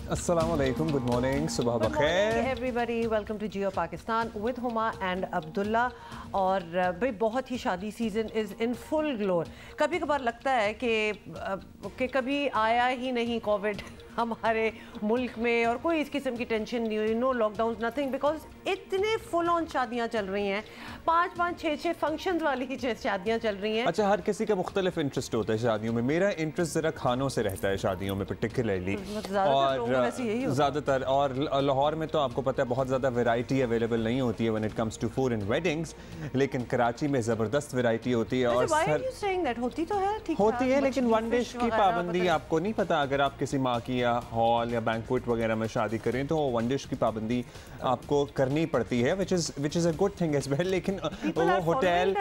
अस्सलाम वालेकुम, good morning, सुबह बखैर everybody, welcome to Geo Pakistan with Huma and Abdullah. और भाई बहुत ही शादी season is in full glory. कभी कभार लगता है कि कभी आया ही नहीं कोविड हमारे मुल्क में और कोई इस किस्म की टेंशन नहीं हुई, नो लॉकडाउन नथिंग, बिकॉज इतने फुल ऑन शादियाँ चल रही हैं, 5-5, 6-6 फंक्शंस वाली शादियाँ चल रही हैं। अच्छा, हर किसी का मुख्तलिफ इंटरेस्ट होता है शादियों में। मेरा इंटरेस्ट ज़रा खानों से रहता है शादियों में पर्टिकुलरली, और ज़्यादातर और लाहौर में तो आपको पता है बहुत ज़्यादा वैरायटी अवेलेबल नहीं होती है when it comes to food and weddings, लेकिन कराची में ज़बरदस्त वैरायटी होती है। और होती है लेकिन वन डिश की पाबंदी आपको नहीं पता। अगर आप किसी माँ की हॉल या बैंक्वेट वगैरह में शादी करें तो वन डिश की पाबंदी आपको करनी पड़ती है, which is a good thing as well। लेकिन वो होटल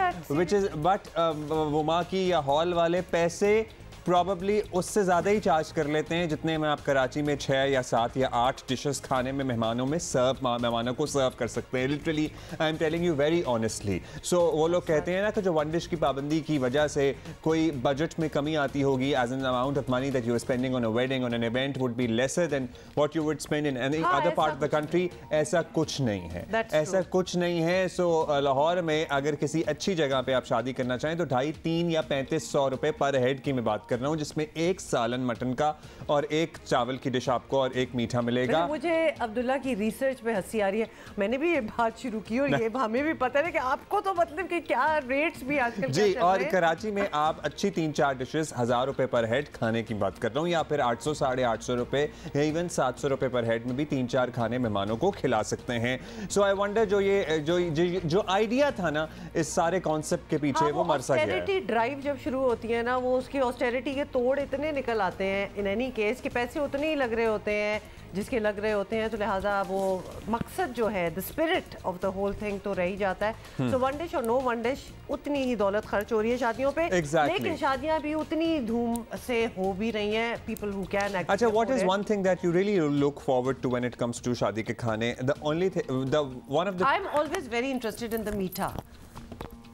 बट वो माँ की या हॉल वाले पैसे प्रॉबली उससे ज़्यादा ही चार्ज कर लेते हैं जितने में आप कराची में 6 या 7 या 8 डिशेस खाने में मेहमानों को सर्व कर सकते हैं। Literally I am telling you very honestly. So वो लोग कहते हैं ना कि जो वन डिश की पाबंदी की वजह से कोई बजट में कमी आती होगी, as an amount of money that you are spending on a wedding on an event would be lesser than what you would spend in any other part of the country. ऐसा कुछ नहीं है, ऐसा कुछ नहीं है। सो लाहौर में अगर किसी अच्छी जगह पे आप शादी करना चाहें तो 2.5, 3 या 3500 रुपए पर हेड की मैं बात कर रहा हूँ, जिसमें एक सालन मटन का और एक चावल की डिश आपको और एक मीठा मिलेगा। मुझे अब्दुल्ला की रिसर्च पे हंसी आ रही है। मैंने भी ये बात शुरू की और ये हमें भी पता है कि आपको तो मतलब कि क्या रेट्स भी आजकल जी। और कराची में आप अच्छी 3-4 डिशेस 1000 रुपए पर हेड खाने की बात कर रहा हूँ, या फिर 800, 850 रुपए या इवन 700 रुपए पर हेड में भी 3-4 खाने मेहमानों को खिला सकते हैं। सो आई वंडर जो आइडिया था ना इस सारे कॉन्सेप्ट के पीछे, वो मर सा गया है। ऑस्टेरिटी ड्राइव जब शुरू होती है ना, वो उसकी ऑस्टेरिटी के तोड़ इतने निकल आते हैं इन एनी केस कि पैसे उतने ही लग रहे होते हैं जिसके लग रहे होते हैं, तो लिहाजा वो मकसद जो है the spirit of the whole thing तो रह ही जाता है। सो वन डिश और नो वन डिश उतनी ही दौलत खर्च हो रही है शादियों पे। लेकिन शादियां भी उतनी धूम से हो भी रही हैं। People who can actually. अच्छा, what is one thing that you really look forward to when it comes to शादी के खाने? I am always very interested in the meetha.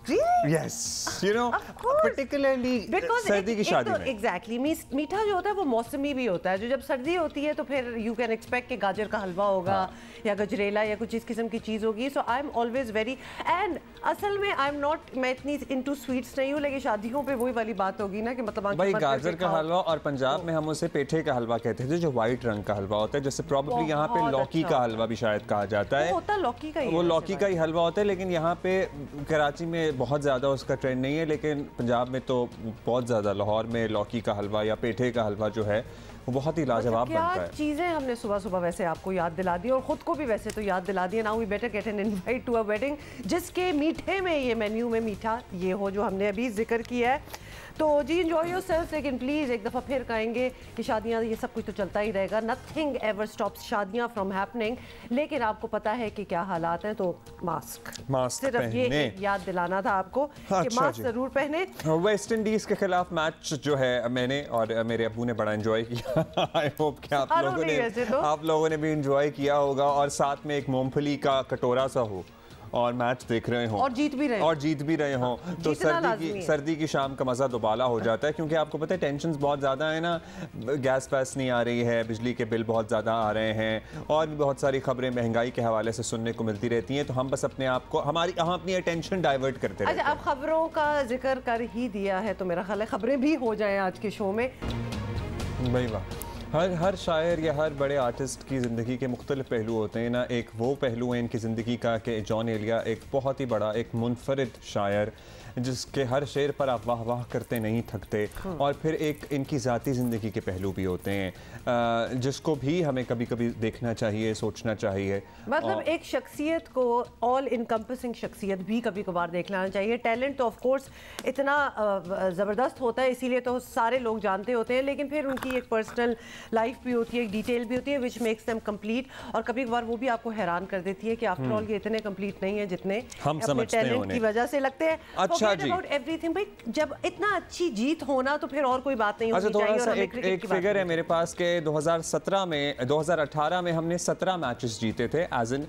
Really? Yes, you know, particularly सर्दी की शादी में। Exactly, मीठा जो होता है वो मौसमी भी होता है। जो जब सर्दी होती है तो फिर you can expect कि गाजर का हलवा होगा या गजरेला या कुछ इस किस्म की चीज़ होगी। So I'm always very and असल में मैं इतनी into sweets नहीं हूँ, लेकिन शादियों पे वही वाली बात होगी ना कि मतलब भाई गाजर का हलवा, और पंजाब में हम उसे पेठे का हलवा कहते थे, जो व्हाइट रंग का हलवा होता है, जैसे प्रॉब्ली यहाँ पे लौकी का हलवा भी शायद कहा जाता है। वो लौकी का ही हलवा होता है, लेकिन यहाँ पे कराची में बहुत ज़्यादा उसका ट्रेंड नहीं है, लेकिन पंजाब में तो बहुत ज़्यादा। लाहौर में लौकी का हलवा या पेठे का हलवा जो है वो बहुत ही लाजवाब बनता है। चीज़ें हमने सुबह सुबह वैसे आपको याद दिला दी और ख़ुद को भी वैसे तो याद दिला दिया। Now we better get an invite to a wedding जिसके मीठे में, ये मेन्यू में मीठा ये हो जो हमने अभी जिक्र किया है। तो जी एंजॉय योरसेल्फ, लेकिन प्लीज़ एक दफ़ा फिर कहेंगे कि शादियाँ ये सब कुछ तो चलता ही रहेगा, नथिंग एवर स्टॉप्स शादियाँ फ्रॉम हैपनिंग। लेकिन आपको पता है कि क्या हालात हैं, तो मास्क सिर्फ ये याद दिलाना था आपको कि मास्क ज़रूर पहने। वेस्ट इंडीज़ के खिलाफ मैच जो है मैंने और मेरे अब्बू ने बड़ा एंजॉय किया। आई होप कि आप लोगों ने भी एंजॉय किया होगा, और साथ में एक मूंगफली का कटोरा सा हो और मैच देख रहे हो और जीत भी रहे हो तो सर्दी की शाम का मज़ा दोबाला हो जाता है। क्योंकि आपको पता है टेंशन्स बहुत ज़्यादा है ना, गैस पैस नहीं आ रही है, बिजली के बिल बहुत ज़्यादा आ रहे हैं, और भी बहुत सारी खबरें महंगाई के हवाले से सुनने को मिलती रहती हैं। तो हम बस अपने आप को हम अपनी अटेंशन डाइवर्ट करते रहते हैं। अब खबरों का जिक्र कर ही दिया है तो मेरा ख्याल है खबरें भी हो जाएं आज के शो में। भाई वाह, हर शायर या हर बड़े आर्टिस्ट की ज़िंदगी के मुख्तलिफ पहलू होते हैं ना। एक वो पहलू है इनकी ज़िंदगी का कि जॉन एलिया एक बहुत ही बड़ा, एक मुनफरिद शायर जिसके हर शेर पर आप वाह वाह करते नहीं थकते। और फिर एक इनकी ज़ाती ज़िंदगी के पहलू भी होते हैं जिसको भी हमें कभी कभी देखना चाहिए, सोचना चाहिए। मतलब एक शख्सियत को, ऑल इनकम्पसिंग शख्सियत भी कभी कभार देख लेना चाहिए। टैलेंट तो ऑफ कोर्स इतना ज़बरदस्त होता है, इसीलिए तो सारे लोग जानते होते हैं, लेकिन फिर उनकी एक पर्सनल लाइफ भी होती है, एक डिटेल भी होती है विच मेक्स देम कंप्लीट। और कभी कभार वो भी आपको हैरान कर देती है कि आफ्टर ऑल ये इतने कंप्लीट नहीं है जितने हम अपने टैलेंट की वजह से लगते हैं। अच्छा जी, अबाउट एवरीथिंग भाई, जब इतना अच्छी जीत होना तो फिर और कोई बात नहीं होनी चाहिए। थोड़ा सा एक फिगर है मेरे पास के 2018 में हमने 17 मैचेस जीते थे as in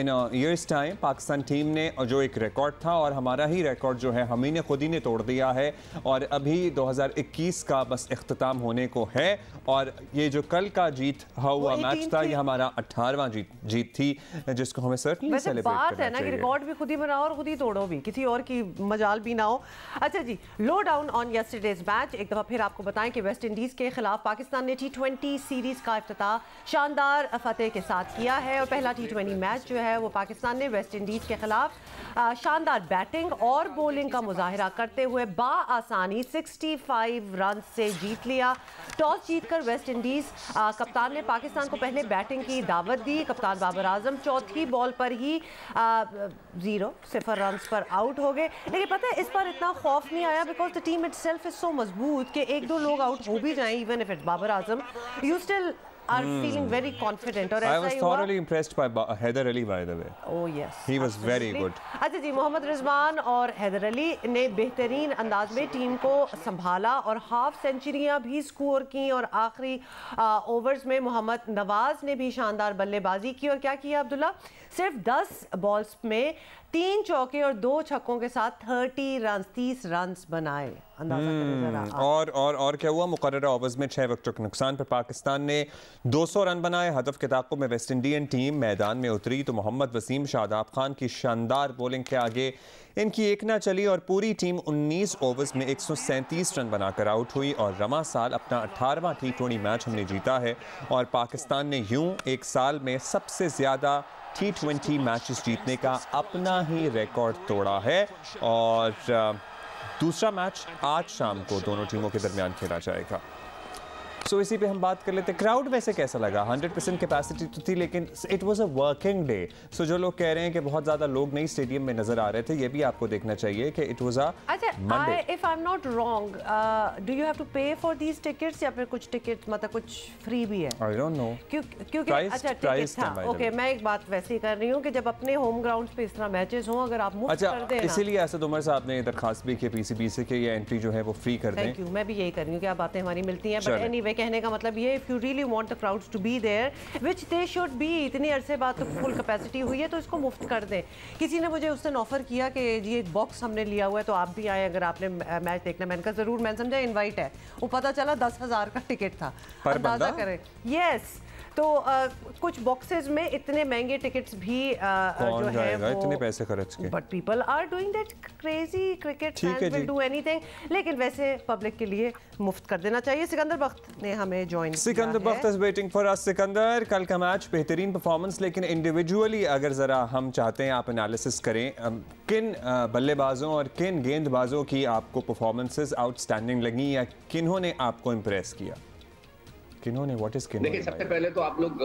a years time. Pakistan team ने जो एक रिकॉर्ड था और हमारा ही रिकॉर्ड जो है हम ही ने खुद ही ने तोड़ दिया है, और अभी 2021 का बस इख्तिताम होने को है, और ये जो कल का जीत हुआ मैच था ये हमारा 18वां जीत थी, जिसको हमें सर्टेनली सेलिब्रेट करना चाहिए। है ना कि रिकॉर्ड भी खुद ही बनाओ और खुद ही तोड़ो भी, किसी और की मजाल भी ना हो। अच्छा जी, लो डाउन ऑन यस्टरडेज मैच। एक दफा फिर आपको बताएं कि वेस्ट इंडीज के खिलाफ पाकिस्तान ने T20 सीरीज का इफ्तिताह शानदार फतेह के साथ किया है, और पहला T20 मैच जो है वो पाकिस्तान ने वेस्ट इंडीज के खिलाफ शानदार बैटिंग और बॉलिंग का मुजाहिरा करते हुए बाआसानी 65 रन से जीत लिया। टॉस जीतकर वेस्ट इंडीज कप्तान ने पाकिस्तान को पहले बैटिंग की दावत दी। कप्तान बाबर आजम चौथी बॉल पर ही 0 रन पर आउट हो गए, लेकिन पता है इस पर इतना खौफ नहीं आया because the team itself is so मजबूत कि एक दो लोग आउट हो भी जाएं, even if it's Babar Azam, you still are feeling very confident. और I was thoroughly impressed by Haider Ali, by the way. Oh yes, he was very good. अच्छा जी, मोहम्मद रिजवान और हैदर अली ने बेहतरीन अंदाज में टीम को संभाला और हाफ सेंचुरियां भी स्कोर की, और आखिरी ओवर्स में मोहम्मद नवाज ने भी शानदार बल्लेबाजी की। और क्या किया अब्दुल्ला, सिर्फ 10 बॉल्स में 3 चौके और 2 छक्कों के साथ 30 रन बनाए। अंदाजा करें जरा। और क्या हुआ, मुकर्ररा ओवर्स में 6 विकेटों के नुकसान पर पाकिस्तान ने 200 रन बनाए। हदफ के ताक़ुब में वेस्ट इंडियन टीम मैदान में उतरी तो मोहम्मद वसीम, शादाब खान की शानदार बॉलिंग के आगे इनकी एक ना चली, और पूरी टीम 19 ओवर्स में 137 रन बनाकर आउट हुई, और रमा साल अपना 18वां T20 मैच हमने जीता है, और पाकिस्तान ने यूं एक साल में सबसे ज़्यादा T20 मैचेस जीतने का अपना ही रिकॉर्ड तोड़ा है। और दूसरा मैच आज शाम को दोनों टीमों के दरमियान खेला जाएगा। सो इसी पे हम बात कर लेते हैं। क्राउड वैसे कैसा लगा? 100% कैपेसिटी तो थी, लेकिन it was a working day. So जो लोग कह रहे हैं कि बहुत ज़्यादा लोग नहीं स्टेडियम में नजर आ रहे थे, ये भी आपको देखना चाहिए कि it was a Monday. If I am not wrong, do you have to pay for these tickets, या फिर कुछ टिकट मतलब कुछ फ्री भी है? आई डोंट नो, क्योंकि अच्छा टिकट था। ओके, मैं एक बात वैसे ही कर रही हूँ कि जब अपने होम ग्राउंड्स पे इस तरह मैचेस हों, अगर आप मुफ्त कर दें, इसीलिए असद उमर साहब ने दरखास्त भी की पीसीबी से कि ये एंट्री जो है वो फ्री कर दें। थैंक यू, मैं भी यही कर रही हूँ कि आप बातें हमारी मिलती हैं। बट एनीवे, कहने का मतलब ये, if you really want the crowds to be there, which they should be, इतनी अरसे बाद तो फुल कैपेसिटी हुई है तो इसको मुफ्त कर दें। किसी ने मुझे उस दिन ऑफर किया कि जी एक बॉक्स हमने लिया हुआ है तो आप भी आए अगर आपने मैच देखना। मैंने कहा जरूर, मैंने समझा इनवाइट है, वो पता चला 10,000 का टिकट था। अंदाजा करें। यस, तो कुछ बॉक्सेस में इतने महंगे टिकट्स भी जो है वो इतने पैसे खर्च के, but people are doing that crazy, cricket fans will do anything, लेकिन वैसे पब्लिक के लिए मुफ्त कर देना चाहिए। सिकंदर बख्त ने हमें ज्वाइन किया। Sikandar Bakht is waiting for us. Sikandar, कल का मैच बेहतरीन परफॉर्मेंस, लेकिन इंडिविजुअली अगर जरा हम चाहते हैं आप एनालिसिस करें, किन बल्लेबाजों और किन गेंदबाजों की आपको परफॉर्मेंसेस आउटस्टैंडिंग लगी, या किन्होंने आपको इम्प्रेस किया? किन्होंने, व्हाट इज किन्होंने? देखिए, सबसे पहले तो आप लोग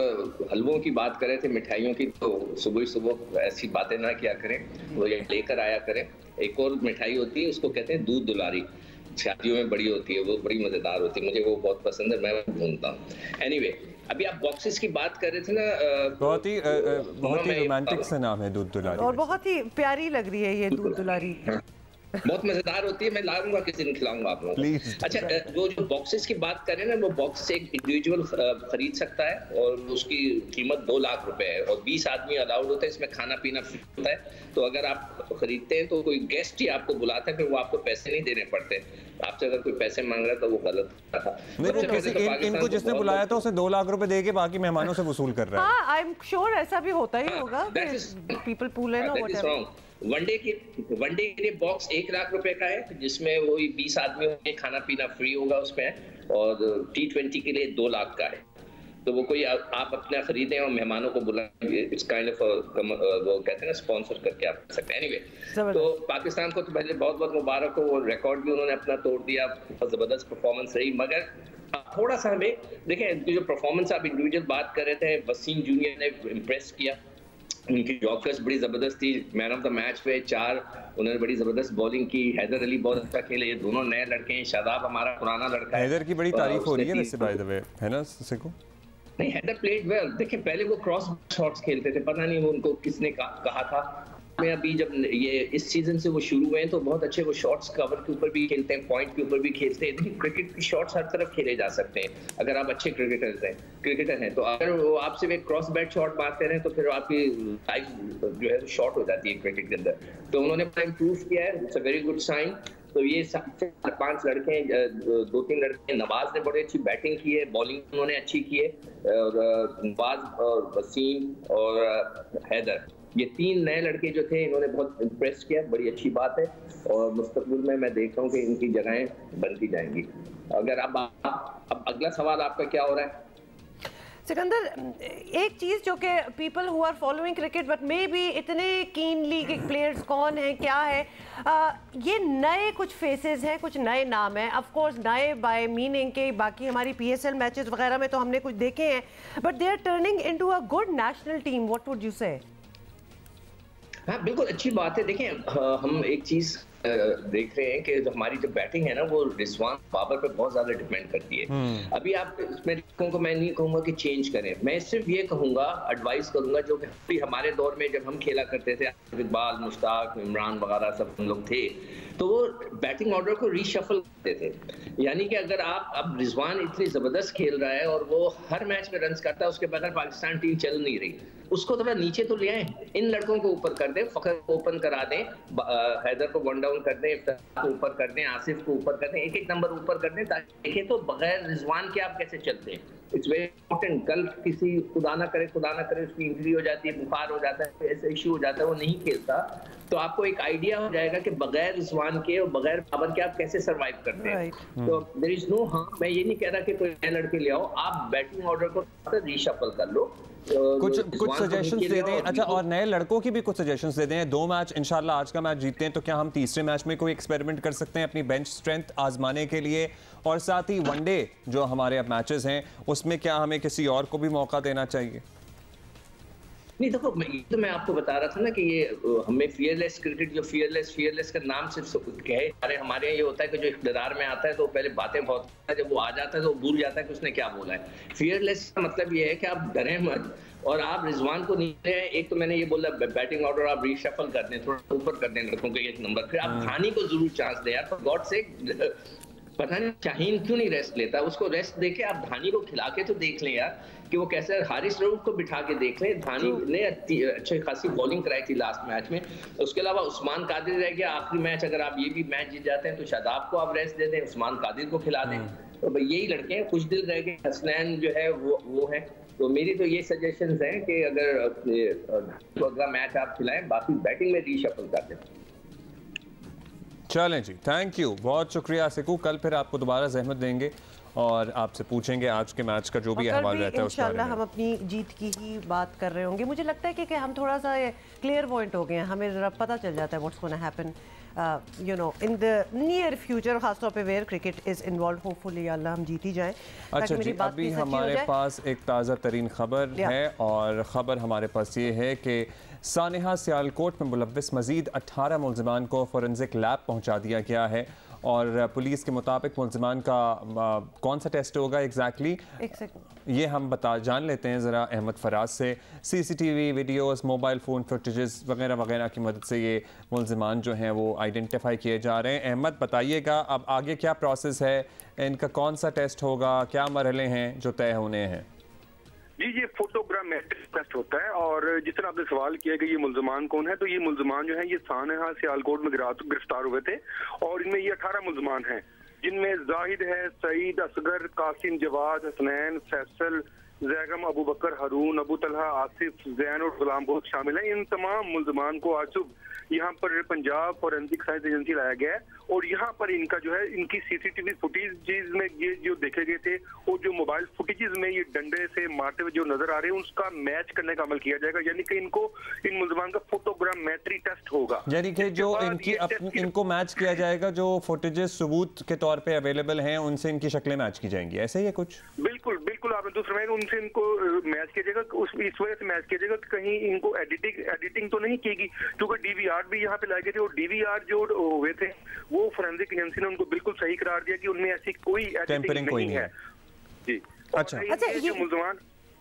हलवों की बात कर रहे थे, मिठाइयों की, तो सुबह ऐसी बातें ना किया करें, वो ये लेकर आया करें। एक और मिठाई होती है, उसको कहते हैं दूध दुलारी, शादियों में बड़ी होती है, वो बड़ी मजेदार होती है, मुझे वो बहुत पसंद है, मैं ढूंढता हूँ। एनीवे, अभी आप बॉक्सेस की बात कर रहे थे ना, बहुत ही रोमांटिक सा नाम है दूध दुलारी, और बहुत ही प्यारी लग रही है ये दूध दुलारी। बहुत मजेदार होती है, मैं लाऊंगा किसी दिन, खिलाऊंगा आप लोगों को। अच्छा, जो बॉक्सेस की बात करें ना, वो बॉक्स एक इंडिविजुअल खरीद सकता है और उसकी कीमत 2 लाख रुपए है, और 20 आदमी अलाउड होते हैं, इसमें खाना पीना फ्री होता है। तो अगर आप खरीदते हैं तो कोई गेस्ट ही आपको बुलाता है, फिर वो आपको पैसे नहीं देने पड़ते। आपसे अगर कोई पैसे मांग रहा है तो वो गलत था। इनको जिसने बुलाया था उसे 2 लाख रुपए देके बाकी मेहमानों से वसूल कर रहा है। आई एम श्योर ऐसा भी होता ही होगा, पीपल पूल है ना, व्हाटएवर। वनडे के लिए बॉक्स 1 लाख रुपए का है, जिसमें वो 20 आदमी होंगे, खाना पीना फ्री होगा उसमें, और T20 के लिए 2 लाख का है। तो वो कोई आप अपना खरीदें और मेहमानों को बुलाएं, इट्स काइंड ऑफ वो कहते हैं ना, स्पॉन्सर करके आप कर सकते हैं। एनीवे, तो पाकिस्तान को तो पहले बहुत बहुत मुबारक हो, वो रिकॉर्ड भी उन्होंने अपना तोड़ दिया, जबरदस्त परफॉर्मेंस रही। मगर थोड़ा सा हमें देखें, जो परफॉर्मेंस आप इंडिविजुअल बात कर रहे थे, वसीम जूनियर ने इम्प्रेस किया, उनकी यॉर्कर्स बड़ी जबरदस्त थी, मैन ऑफ द मैच पे 4 उन्होंने बड़ी जबरदस्त बॉलिंग की। हैदर अली बहुत अच्छा खेले, ये दोनों नए लड़के हैं। शादाब हमारा पुराना लड़का है, हैदर की बड़ी तारीफ हो रही है वैसे, बाय द वे, है ना सिको? नहीं, हैदर प्लेड वेल। देखिए, पहले वो क्रॉस शॉट्स खेलते थे, पता नहीं वो उनको किसने कहा था, में अभी जब ये इस सीजन से वो शुरू हुए हैं तो बहुत अच्छे वो शॉट्स कवर के ऊपर भी खेलते हैं, पॉइंट के ऊपर भी खेलते हैं। देखिए क्रिकेट की शॉट्स हर तरफ खेले जा सकते हैं अगर आप अच्छे क्रिकेटर हैं। तो अगर वो आपसे एक क्रॉस बैट शॉट मारते रहे तो फिर आपकी लाइफ जो है शॉर्ट हो जाती है क्रिकेट के अंदर। तो उन्होंने इम्प्रूव किया है, it's a very good sign. तो ये 4-5 लड़के हैं, 2-3 लड़के हैं। नवाज ने बड़ी अच्छी बैटिंग की है, बॉलिंग उन्होंने अच्छी की है। नवाज और वसीम और हैदर, ये 3 नए लड़के जो थे इन्होंने बहुत इम्प्रेस किया, बड़ी अच्छी बात है। और मुस्तकबिल में मैं देख रहा हूँ कि इनकी जगहें बनती जाएंगी। अगर अब अगला सवाल आपका क्या हो रहा है सिकंदर? एक चीज़ जो कि people who are following cricket but maybe इतने कीनली कि प्लेयर्स कौन हैं क्या है, ये नए कुछ फेसेस हैं, कुछ नए नाम हैं। ऑफ कोर्स नए बाय मीनिंग के बाकी हमारी PSL मैचेस वगैरह में तो हमने कुछ देखे हैं, but they are turning into a good national team. What would you say? हाँ बिल्कुल अच्छी बात है। देखें हम एक चीज देख रहे हैं कि जो हमारी जो बैटिंग है ना वो रिजवान बाबर पे बहुत ज्यादा डिपेंड करती है। अभी आप इसमें को मैं नहीं कहूंगा कि चेंज करें, मैं सिर्फ ये कहूंगा, एडवाइस करूंगा जो कि हमारे दौर में जब हम खेला करते थे, इकबाल, मुश्ताक, इमरान वगैरह सब हम लोग थे, तो वो बैटिंग ऑर्डर को रीशफल करते थे। यानी कि अगर आप अब रिजवान इतनी जबरदस्त खेल रहा है और वो हर मैच में रन करता है, उसके बगैर पाकिस्तान टीम चल नहीं रही, उसको थोड़ा नीचे तो ले आए, इन लड़कों को ऊपर कर दें, फखर को ओपन करा दें, हैदर को वन डाउन कर दें, इफ्तिखार को ऊपर कर दें, आसिफ को ऊपर कर दें, एक एक नंबर ऊपर कर दें, ताकि देखें तो बगैर रिजवान के आप कैसे चलते हैं। It's very important. कल किसी खुदा ना करे उसकी इंजरी हो जाती है, बुखार हो जाता है, ऐसा इश्यू हो जाता है, वो नहीं खेलता, तो आपको एक आइडिया हो जाएगा कि बगैर रिजवान के और बगैर बाबर के आप कैसे सर्वाइव करते हैं। तो देयर इज नो हार्म। मैं ये नहीं कह रहा कि कोई नए लड़के ले आओ, आप बैटिंग ऑर्डर को रीशफल कर लो, कुछ सजेशंस दे दें। अच्छा, और नए लड़कों की भी कुछ सजेशंस दे दें। 2 मैच इंशाल्लाह, आज का मैच जीतते हैं तो क्या हम तीसरे मैच में कोई एक्सपेरिमेंट कर सकते हैं अपनी बेंच स्ट्रेंथ आजमाने के लिए? और साथ ही वनडे जो हमारे अब मैचेस हैं उसमें क्या हमें किसी और को भी मौका देना चाहिए? नहीं देखो, तो मैं आपको बता रहा था ना कि ये हमें फियरलेस क्रिकेट, जो फियरलेस का नाम सिर्फ कहे, हमारे यहाँ ये होता है कि जो इख्तियार में आता है तो पहले बातें बहुत, जब वो आ जाता है तो वो भूल जाता है कि उसने क्या बोला है। फियरलेस का मतलब ये है कि आप डरें मत और आप रिजवान को नीचे हैं। एक तो मैंने ये बोला बैटिंग ऑर्डर आप रीशफल कर दें, थोड़ा ऊपर कर दें लड़कों के 1 नंबर, फिर आप धानी को जरूर चांस दें यार, फॉर गॉड सेक। पता नहीं शाहीन क्यों नहीं रेस्ट लेता, उसको रेस्ट देके आप धानी को खिला के तो देख लें यार कि वो कैसे। हारिस रऊफ को बिठा के देख लें, धानी ने अच्छी खासी बॉलिंग कराई थी लास्ट मैच में। उसके अलावा उस्मान कादिर रह गया आखिरी मैच, अगर आप ये भी मैच जीत जाते हैं तो शादाब को आप रेस्ट दे दें, उस्मान कादिर को खिला दें। तो भाई यही लड़के हैं, कुछ दिल रह गए, हसनैन जो है वो है। तो मेरी तो ये सजेशंस हैं कि अगर अगला मैच आप खिलाएं, बाकी बैटिंग में रीशफल कर दें। चलें जी, थैंक यू, बहुत शुक्रिया सिकू। कल फिर आपको दोबारा जहमत देंगे और आपसे पूछेंगे आज के मैच का जो भी अहवाल रहता है उसके बारे में। इंशाल्लाह हम अपनी जीत की ही बात कर रहे होंगे। मुझे लगता है कि हम थोड़ा सा क्लियर पॉइंट हो गए हैं, हमें ज़रा पता चल जाता है what's gonna happen you know in the near future, खासतौर पे where cricket is involve. Hopefully Allah हम जीत ही जाएं। अच्छा जी, अभी हमारे पास एक ताज़ा तरीन खबर है और ख़बर हमारे पास ये है कि सानेहा सियालकोट में मुलव्विस मजीद 18 मुलज़िमान को फोरेंसिक लैब पहुँचा दिया गया है और पुलिस के मुताबिक मुलज़िमान का कौन सा टेस्ट होगा एग्जैक्टली ये हम जान लेते हैं ज़रा अहमद फराज से। CCTV videos, mobile phone footages वगैरह वगैरह की मदद से ये मुलज़िमान जो हैं वो आइडेंटिफाई किए जा रहे हैं। अहमद बताइएगा अब आगे क्या प्रोसेस है, इनका कौन सा टेस्ट होगा, क्या मरहले हैं जो तय होने हैं? जी, ये फोटोग्रामेट्रिक टेस्ट होता है और जिस तरह आपने सवाल किया कि ये मुलजमान कौन है, तो ये मुलजमान जो है ये सानेहा सियालकोट में गिरफ्तार हुए थे और इनमें ये 18 मुलजमान हैं, जिनमें जाहिद है, सईद, असगर, कासिम, जवाद, हसनैन, फैसल, जैगम, अबू बकर, हारून, अबू तलहा, आसिफ, जैन और गुलाम बहुत शामिल हैं। इन तमाम मुलजमान को आज सुबह यहाँ पर पंजाब फोरेंसिक साइंस एजेंसी लाया गया है और यहाँ पर इनका जो है इनकी CCTV फुटेज में ये जो देखे गए थे और जो मोबाइल फुटेजेस में ये डंडे से मारते हुए जो नजर आ रहे हैं उसका मैच करने का अमल किया जाएगा, यानी कि इनको इन मुलजमान का फोटोग्रामेट्री टेस्ट होगा, यानी कि जो इनको मैच किया जाएगा, जो फुटेजेस सबूत के तौर पे अवेलेबल हैं उनसे इनकी शक्लें मैच की जाएंगी, ऐसे ही है कुछ? बिल्कुल बिल्कुल, आपने दूसरा उनसे इनको मैच किया जाएगा, इस वजह से मैच किया जाएगा कि कहीं इनको एडिटिंग तो नहीं की, क्योंकि DVR भी यहाँ पे लाए गए थे और DVR जो हुए थे वो फोरेंसिक एजेंसी ने उनको बिल्कुल सही करार दिया कि उनमें ऐसी कोई एडिटिंग नहीं है। जी, अच्छा ये मुलजमान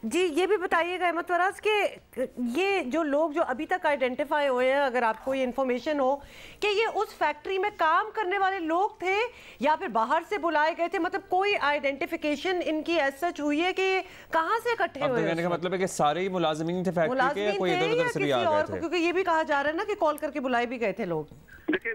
जी ये भी बताइएगा अहमद फराज के ये जो लोग जो अभी तक आइडेंटिफाई हुए हैं, अगर आपको ये इन्फॉर्मेशन हो कि ये उस फैक्ट्री में काम करने वाले लोग थे या फिर बाहर से बुलाए गए थे, मतलब कोई आइडेंटिफिकेशन इनकी एज सच हुई है कि कहां से इकट्ठे हुए? कहने का मतलब है कि सारे ही मुलाजिमीन थे फैक्ट्री के, कोई इधर-उधर से भी आ गए थे? क्योंकि ये भी कहा जा रहा है ना कि कॉल करके बुलाए भी गए थे लोग।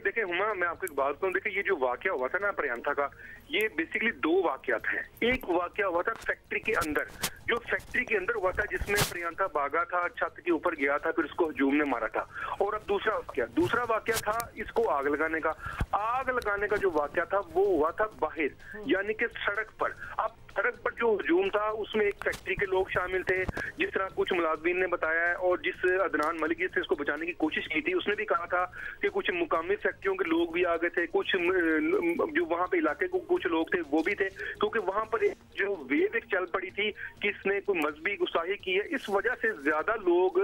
देखिए हुमा, मैं आपको एक बात कहूँ, देखिए ये जो वाकया हुआ था ना प्रियंका का, ये बेसिकली दो वाकयात हैं। एक वाकया हुआ था फैक्ट्री के अंदर, जो फैक्ट्री के अंदर हुआ था जिसमें प्रियंका भागा था, छत के ऊपर गया था, फिर उसको हजूम ने मारा था। और अब दूसरा वाकया था इसको आग लगाने का। आग लगाने का जो वाकया था वो हुआ था बाहर, यानी कि सड़क पर। अब सड़क पर जो हजूम था उसमें एक फैक्ट्री के लोग शामिल थे, जिस तरह कुछ मुलाजमीन ने बताया है, और जिस अदनान मलिक जिसने इसको बचाने की कोशिश की थी उसने भी कहा था कि कुछ मुकामी फैक्ट्रियों के लोग भी आ गए थे, कुछ जो वहां पे इलाके को कुछ लोग थे वो भी थे, क्योंकि वहां पर जो वेव एक चल पड़ी थी कि इसने कोई मजहबी गुस्ताखी की है, इस वजह से ज्यादा लोग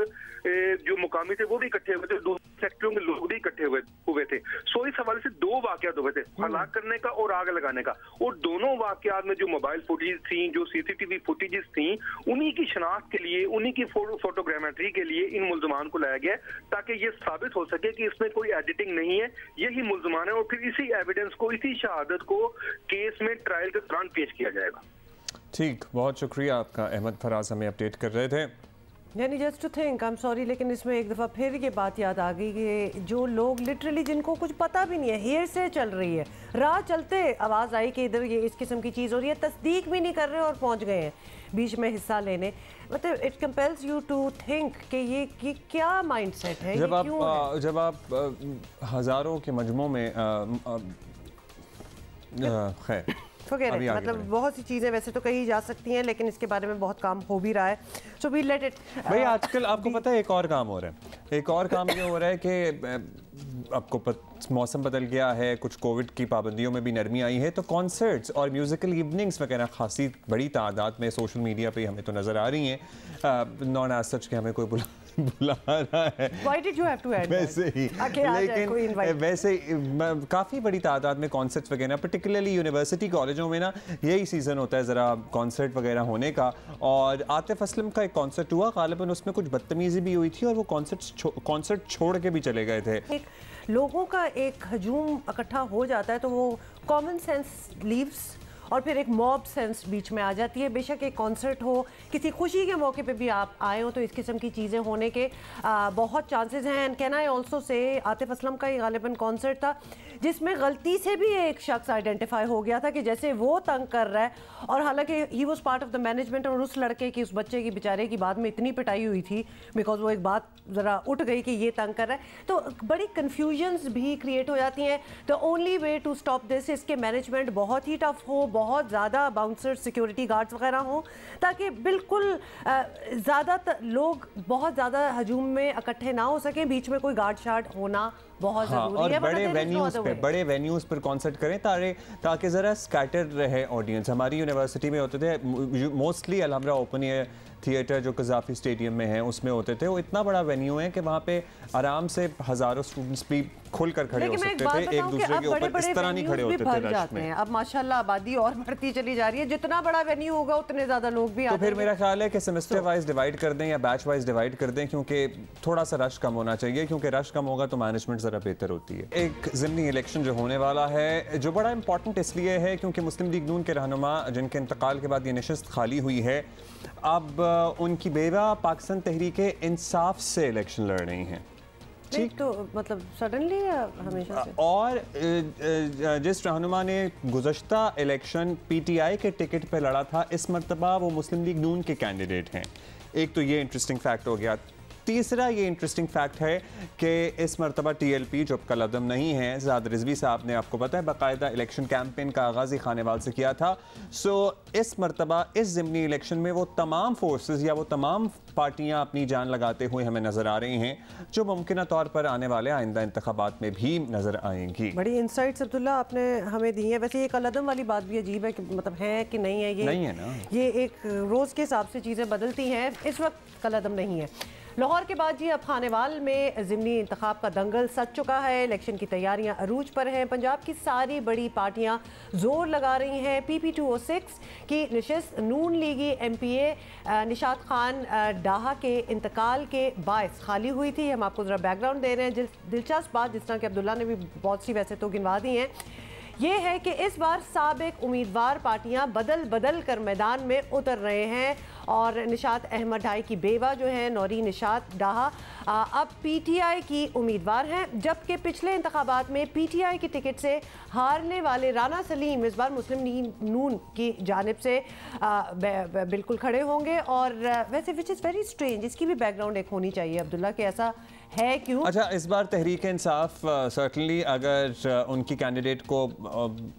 जो मुकामी थे वो भी इकट्ठे हुए थे, दूसरी फैक्ट्रियों के लोग भी इकट्ठे हुए थे। सो इस हवाले से दो वाकयात हुए थे, हलाक करने का और आग लगाने का। और दोनों वाकयात में जो मोबाइल फुटेज थी, जो सीसीटीवी फुटेजेस थी, उन्हीं की शनाख्त के लिए, उन्हीं की फोटोग्रामेट्री के लिए इन मुल्जमान को लाया गया ताकि ये साबित हो सके कि इसमें कोई एडिटिंग नहीं है, यही मुल्जमान है। और फिर इसी एविडेंस को, इसी शहादत को केस में ट्रायल के दौरान पेश किया जाएगा। ठीक, बहुत शुक्रिया आपका अहमद फराज, हमें अपडेट कर रहे थे। यानी just to think, I am sorry, लेकिन इसमें एक दफ़ा फिर ये बात याद आ गई कि जो लोग लिटरली जिनको कुछ पता भी नहीं है, हेयर से चल रही है, राह चलते आवाज़ आई कि इधर ये इस किस्म की चीज़ हो रही है, तस्दीक भी नहीं कर रहे और पहुंच गए हैं बीच में हिस्सा लेने। मतलब it compels you to think कि ये क्या माइंडसेट है। जब आप हज़ारों के मजमों में खैर मतलब बहुत सी चीज़ें वैसे तो कही जा सकती हैं, लेकिन इसके बारे में बहुत काम हो भी रहा है। So we let it. भाई आजकल आपको पता है एक और काम हो रहा है, एक और काम ये हो रहा है कि आपको मौसम बदल गया है, कुछ कोविड की पाबंदियों में भी नरमी आई है, तो कॉन्सर्ट्स और म्यूजिकल इवनिंग्स वगैरह खासी बड़ी तादाद में सोशल मीडिया पे हमें तो नज़र आ रही हैं। नॉन एज सच के हमें कोई बुला रहा है, Why did you have to add वैसे ही, लेकिन वैसे काफ़ी बड़ी तादाद में कॉन्सर्ट्स वगैरह, पर्टिकुलरली यूनिवर्सिटी कॉलेजों में ना यही सीज़न होता है ज़रा कॉन्सर्ट वगैरह होने का। और आतिफ असलम का एक कॉन्सर्ट हुआ, गालिबन उसमें कुछ बदतमीज़ी भी हुई थी और वो कॉन्सर्ट छोड़ के भी चले गए थे। लोगों का एक हजूम इकट्ठा हो जाता है तो वो कॉमन सेंस लीव्स और फिर एक मॉब सेंस बीच में आ जाती है। बेशक एक कॉन्सर्ट हो, किसी खुशी के मौके पे भी आप आए हो तो इस किस्म की चीज़ें होने के बहुत चांसेस हैं। And can I also say Atif Aslam का ही गालिबन कॉन्सर्ट था जिसमें गलती से भी एक शख्स आइडेंटिफाई हो गया था कि जैसे वो तंग कर रहा है, और हालांकि he was part of the management. और उस लड़के की, उस बच्चे की बेचारे की बाद में इतनी पिटाई हुई थी बिकॉज वो एक बात ज़रा उठ गई कि ये तंग कर रहा है, तो बड़ी कन्फ्यूजन्स भी क्रिएट हो जाती हैं। The only way to stop this, इसके मैनेजमेंट बहुत ही टफ हो, बहुत ज़्यादा बाउंसर्स, सिक्योरिटी गार्ड्स वगैरह हों, ताकि बिल्कुल ज़्यादातर लोग बहुत ज़्यादा हजूम में इकट्ठे ना हो सकें, बीच में कोई गार्ड शार्ड होना बहुत ज़रूरी है। बड़े वेन्यूज़ पर कॉन्सर्ट करें ताकि ज़रा स्कैटर रहे ऑडियंस। हमारी यूनिवर्सिटी में होते थे mostly Alhamra open air theatre जो कज़ाफ़ी स्टेडियम में है उसमें होते थे। वो इतना बड़ा वेन्यू है कि वहाँ पे आराम से हज़ारों स्टूडेंट्स भी खुलकर खड़े हो सकते थे, एक दूसरे के ऊपर इस तरह नहीं खड़े होते थे रश में। अब माशाल्लाह आबादी और बढ़ती चली जा रही है, जितना बड़ा वेन्यू होगा उतने ज़्यादा लोग भी आते हैं। तो फिर मेरा ख्याल है कि सेमेस्टर वाइज डिवाइड कर दें या बैच वाइज डिवाइड कर दें, क्योंकि थोड़ा सा रश कम होना चाहिए, क्योंकि रश कम होगा तो मैनेजमेंट ज़रा बेहतर होती है। एक ज़िमनी इलेक्शन जो होने वाला है, जो बड़ा इंपॉर्टेंट इसलिए है क्योंकि मुस्लिम लीग नून के रहनुमा जिनके इंतकाल के बाद ये नशिस्त खाली हुई है, अब उनकी बेवा पाकिस्तान तहरीक इंसाफ से इलेक्शन लड़ रही हैं। ठीक, तो मतलब सडनली हमेशा से। और जिस रहनुमा ने गुज़श्ता इलेक्शन पीटीआई के टिकट पे लड़ा था, इस मरतबा वो मुस्लिम लीग नून के कैंडिडेट हैं। एक तो ये इंटरेस्टिंग फैक्ट हो गया। तीसरा ये इंटरेस्टिंग फैक्ट है कि इस मरतबा टीएलपी जो कलअदम नहीं है, ज़ाद रिजवी साहब ने आपको पता है बाकायदा इलेक्शन कैंपेन का आगाज़ ही खानेवाल से किया था। सो इस मरतबा इस ज़िमनी इलेक्शन में वो तमाम फोर्सेस या वो तमाम पार्टियां अपनी जान लगाते हुए हमें नज़र आ रही हैं, जो मुमकिन तौर पर आने वाले आइंदा इंतखाबात में भी नज़र आएंगी। बड़ी इंसाइट्स अब्दुल्ला आपने हमें दी है। वैसे ये कलअदम वाली बात भी अजीब है कि मतलब है कि नहीं है, ये नहीं है ना, ये एक रोज़ के हिसाब से चीज़ें बदलती हैं, इस वक्त कलअदम नहीं है। लाहौर के बाद जी अब खानेवाल में ज़िमनी इंतखाब का दंगल सज चुका है। इलेक्शन की तैयारियां अरूज पर हैं। पंजाब की सारी बड़ी पार्टियां जोर लगा रही हैं। PP206 की नशिस्त नून लीगी MPA निशात खान डाहा के इंतकाल के बायस खाली हुई थी। हम आपको ज़रा बैकग्राउंड दे रहे हैं। दिलचस्प बात, जिस तरह के अब्दुल्ला ने भी बहुत सी वैसे तो गिनवा दी हैं, ये है कि इस बार साबिक उम्मीदवार पार्टियां बदल बदल कर मैदान में उतर रहे हैं और निशात अहमद ढाई की बेवा जो है नौरी निशात डाहा अब PTI की उम्मीदवार हैं, जबकि पिछले इंतखाबात में PTI की टिकट से हारने वाले राना सलीम इस बार मुस्लिम नून की जानिब से बिल्कुल खड़े होंगे। और वैसे विच इज़ वेरी स्ट्रेंज, इसकी भी बैकग्राउंड एक होनी चाहिए अब्दुल्ला कि ऐसा है क्यों? अच्छा, इस बार तहरीक इंसाफ सर्टनली अगर उनकी कैंडिडेट को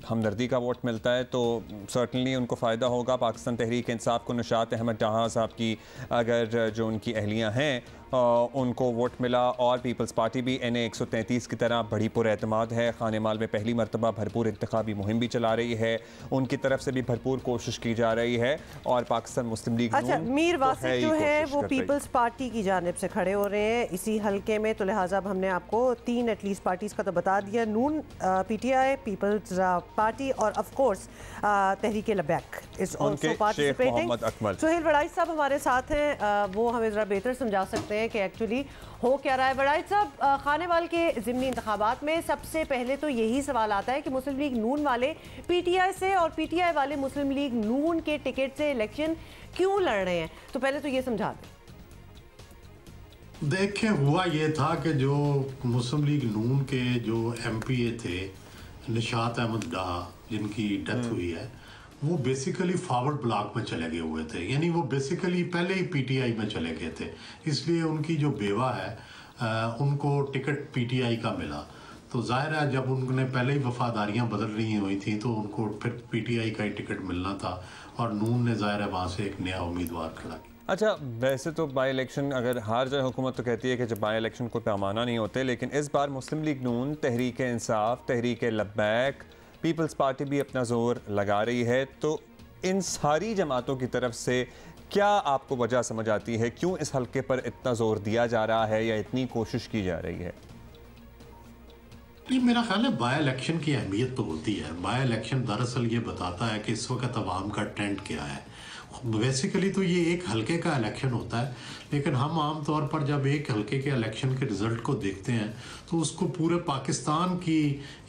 हमदर्दी का वोट मिलता है तो सर्टनली उनको फ़ायदा होगा। पाकिस्तान तहरीक इंसाफ को निशात अहमद डाहा साहब की अगर जो उनकी अहलियाँ हैं उनको वोट मिला, और पीपल्स पार्टी भी NA 133 की तरह बड़ी पुरएतमाद है। खानेमाल में पहली मरतबा भरपूर इंतखाबी मुहिम भी चला रही है, उनकी तरफ से भी भरपूर कोशिश की जा रही है। और पाकिस्तान मुस्लिम लीग अच्छा, मीर वासिफ जो है वो पीपल्स पार्टी की जानिब से खड़े हो रहे हैं इसी हल्के में, तो लिहाजा हमने आपको 3 एटलीस्ट पार्टीज का तो बता दिया, नून, PTI, पीपल्स पार्टी और of course Tehreek Labbaik is also participating. Suhail वड़ाई साहब हमारे साथ हैं, वो हमें ज़रा बेहतर समझा सकते हैं कि एक्चुअली हो क्या रहा है। वड़ाई साहब, खानेवाल के ज़िमनी इंतखाबात में सबसे पहले तो यही सवाल आता है कि मुस्लिम लीग नून वाले PTI से और PTI वाले मुस्लिम लीग नून के टिकट से इलेक्शन क्यों लड़ रहे हैं, तो पहले तो ये समझा दें। देखें, हुआ ये था कि जो मुस्लिम लीग नून के जो MPA थे निशात अहमद डाहा जिनकी डेथ हुई है, वो बेसिकली फॉरवर्ड ब्लॉक में चले गए हुए थे, यानी वो बेसिकली पहले ही PTI में चले गए थे, इसलिए उनकी जो बेवा है उनको टिकट PTI का मिला। तो जाहिर है जब उनने पहले ही वफादारियां बदल रही हुई थी तो उनको फिर PTI का ही टिकट मिलना था, और नून ने जाहिर है वहाँ से एक नया उम्मीदवार खड़ा किया। अच्छा, वैसे तो बाई इलेक्शन अगर हार जाए हुकूमत तो कहती है कि जब बाई इलेक्शन कोई पैमाना नहीं होते, लेकिन इस बार मुस्लिम लीग नून, तहरीक इंसाफ, तहरीक लब्बैक, पीपल्स पार्टी भी अपना जोर लगा रही है। तो इन सारी जमातों की तरफ से क्या आपको वजह समझ आती है, क्यों इस हल्के पर इतना जोर दिया जा रहा है या इतनी कोशिश की जा रही है? मेरा ख्याल है बाय इलेक्शन की अहमियत तो होती है। बाय इलेक्शन दरअसल ये बताता है कि इस वक्त अवाम का ट्रेंड क्या है। बेसिकली तो ये एक हल्के का इलेक्शन होता है, लेकिन हम आम तौर पर जब एक हल्के के इलेक्शन के रिज़ल्ट को देखते हैं तो उसको पूरे पाकिस्तान की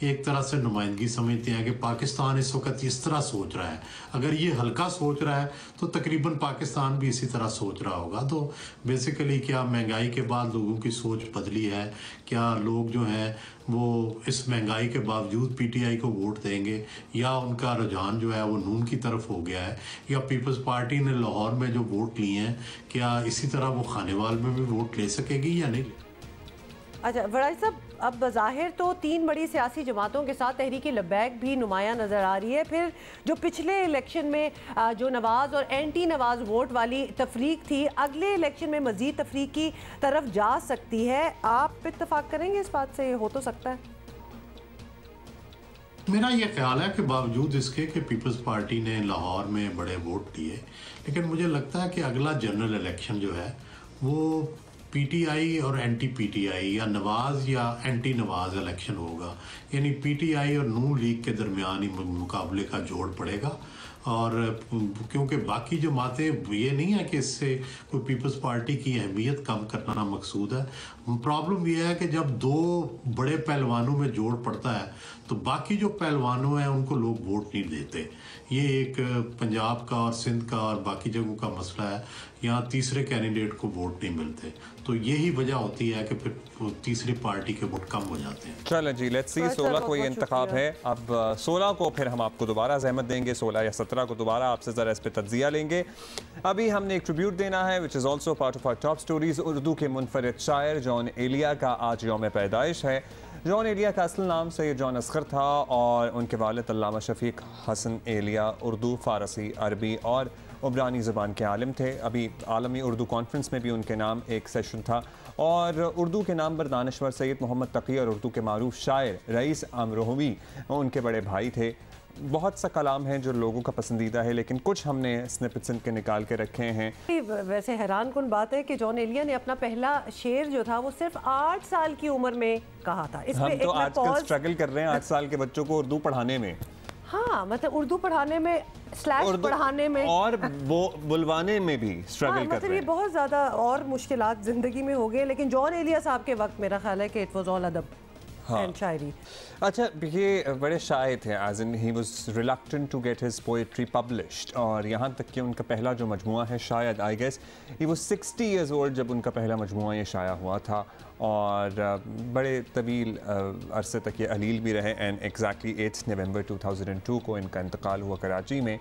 एक तरह से नुमाइंदगी समझते हैं कि पाकिस्तान इस वक्त इस तरह सोच रहा है। अगर ये हल्का सोच रहा है तो तकरीबन पाकिस्तान भी इसी तरह सोच रहा होगा। तो बेसिकली क्या महंगाई के बाद लोगों की सोच बदली है? क्या लोग जो हैं वो इस महंगाई के बावजूद PTI को वोट देंगे, या उनका रुझान जो है वो नून की तरफ हो गया है, या पीपल्स पार्टी ने लाहौर में जो वोट लिए हैं क्या इसी तरह वो खानेवाल में भी वोट ले सकेगी या नहीं? अच्छा वड़ाई साहब, अब बज़ाहिर तो 3 बड़ी सियासी जमातों के साथ तहरीक लब्बैक भी नुमाया नज़र आ रही है। फिर जो पिछले इलेक्शन में जो नवाज़ और एंटी नवाज़ वोट वाली तफरीक थी, अगले इलेक्शन में मज़ीद तफरीक की तरफ जा सकती है। आप इत्तेफाक करेंगे इस बात से? ये हो तो सकता है। मेरा ये ख्याल है कि बावजूद इसके कि पीपल्स पार्टी ने लाहौर में बड़े वोट दिए, लेकिन मुझे लगता है कि अगला जनरल इलेक्शन जो है वो PTI और एंटी PTI या नवाज या एंटी नवाज इलेक्शन होगा, यानी PTI और नून लीग के दरमियान ही मुकाबले का जोड़ पड़ेगा। और क्योंकि बाकी जमातें, ये नहीं है कि इससे कोई पीपल्स पार्टी की अहमियत कम करना मकसूद है। प्रॉब्लम यह है कि जब 2 बड़े पहलवानों में जोड़ पड़ता है तो बाकी जो पहलवानों हैं उनको लोग वोट नहीं देते। ये एक पंजाब का और सिंध का और बाकी जगहों का मसला है, यहाँ तीसरे कैंडिडेट को वोट नहीं मिलते। तो यही वजह होती है कि फिर तीसरी पार्टी के वोट कम हो जाते हैं। चलें जी, लेट्स सी 16 को ये इंतखाब है। अब 16 को फिर हम आपको दोबारा ज़हमत देंगे, 16 या 17 को दोबारा आपसे ज़रा इस पर तज्जिया लेंगे। अभी हमने एक ट्रिब्यूट देना है which is also part of our top stories. Urdu के मुनफरिद शायर जॉन एलिया का आज यौम पैदाइश है। जॉन एलिया का असल नाम सैयद जॉन असगर था और उनके वालिद अल्लामा शफीक हसन एलिया उर्दू, फ़ारसी, अरबी और उबरानी ज़बान के आलिम थे। अभी आलमी उर्दू कॉन्फ्रेंस में भी उनके नाम एक सेशन था। और उर्दू के नाम पर दानश्वर सैयद मोहम्मद तकी और उर्दू के मारूफ शायर रईस अमरोहवी उनके बड़े भाई थे। बहुत सा कलाम है जो लोगों का पसंदीदा है, लेकिन कुछ हमने स्निपेट्स के निकाल के रखे हैं। वैसे हैरान कुन बात है कि जॉन एलिया ने अपना पहला शेर जो था वो सिर्फ 8 साल की उम्र में कहा था। हम तो आजकल स्ट्रगल कर रहे हैं 8 साल के बच्चों को उर्दू पढ़ाने में। हाँ, मतलब उर्दू पढ़ाने में, स्लैश पढ़ाने में और बुलवाने में भी स्ट्रगल कर रहे हैं। ये बहुत ज़्यादा और मुश्किलात ज़िंदगी में हो गए, लेकिन जॉन एलिया साहब के वक्त मेरा ख्याल है कि इट वाज ऑल अदब एंड शायरी। अच्छा, ये बड़े शायर थे, as in he was reluctant to get his poetry published, और यहाँ तक कि उनका पहला जो मजमुआ है, शायद I guess he was 60 years old जब उनका पहला मजमुआ ये शाया हुआ था, और बड़े तवील अरसे तक ये अलील भी रहे। एंड एग्जैक्टली 8 नवंबर 2002 को इनका इंतकाल हुआ कराची में।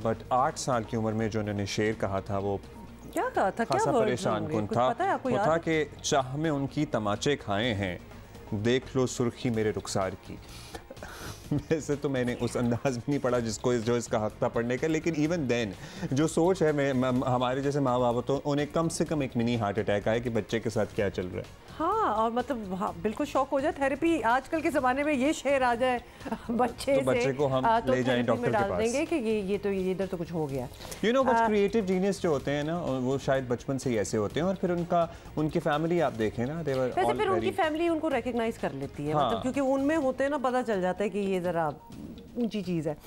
बट 8 साल की उम्र में जो उन्होंने शेर कहा था वो क्या कहा था, खासा परेशान कुन था। वो था कि चाह में उनकी तमाचे खाए हैं, देख लो सुर्खी मेरे रुखसार की। वैसे तो मैंने उस अंदाज में नहीं पढ़ा जिसको जो इसका हक था पढ़ने का, लेकिन इवन देन जो सोच है हमारे जैसे माँ बाप तो उन्हें कम से कम एक मिनी हार्ट अटैक आए कि बच्चे के साथ क्या चल रहा है। हाँ, और मतलब हाँ, बिल्कुल शौक हो जाए। थेरेपी आजकल के ज़माने में ये शेर आ जाए बच्चे तो बच्चे को हम ले जाएं डॉक्टर के पास, देंगे कि ये तो ये इधर तो कुछ हो गया। You know but creative genius जो होते हैं ना, वो शायद बचपन से ही ऐसे होते हैं, और फिर उनकी फैमिली आप देखें ना, वैसे फिर उनकी फैमिली उनको रिकॉग्नाइज कर लेती है। मतलब क्योंकि उनमें होते हैं ना, पता चल जाता है कि ये ज़रा ऊंची चीज़ है।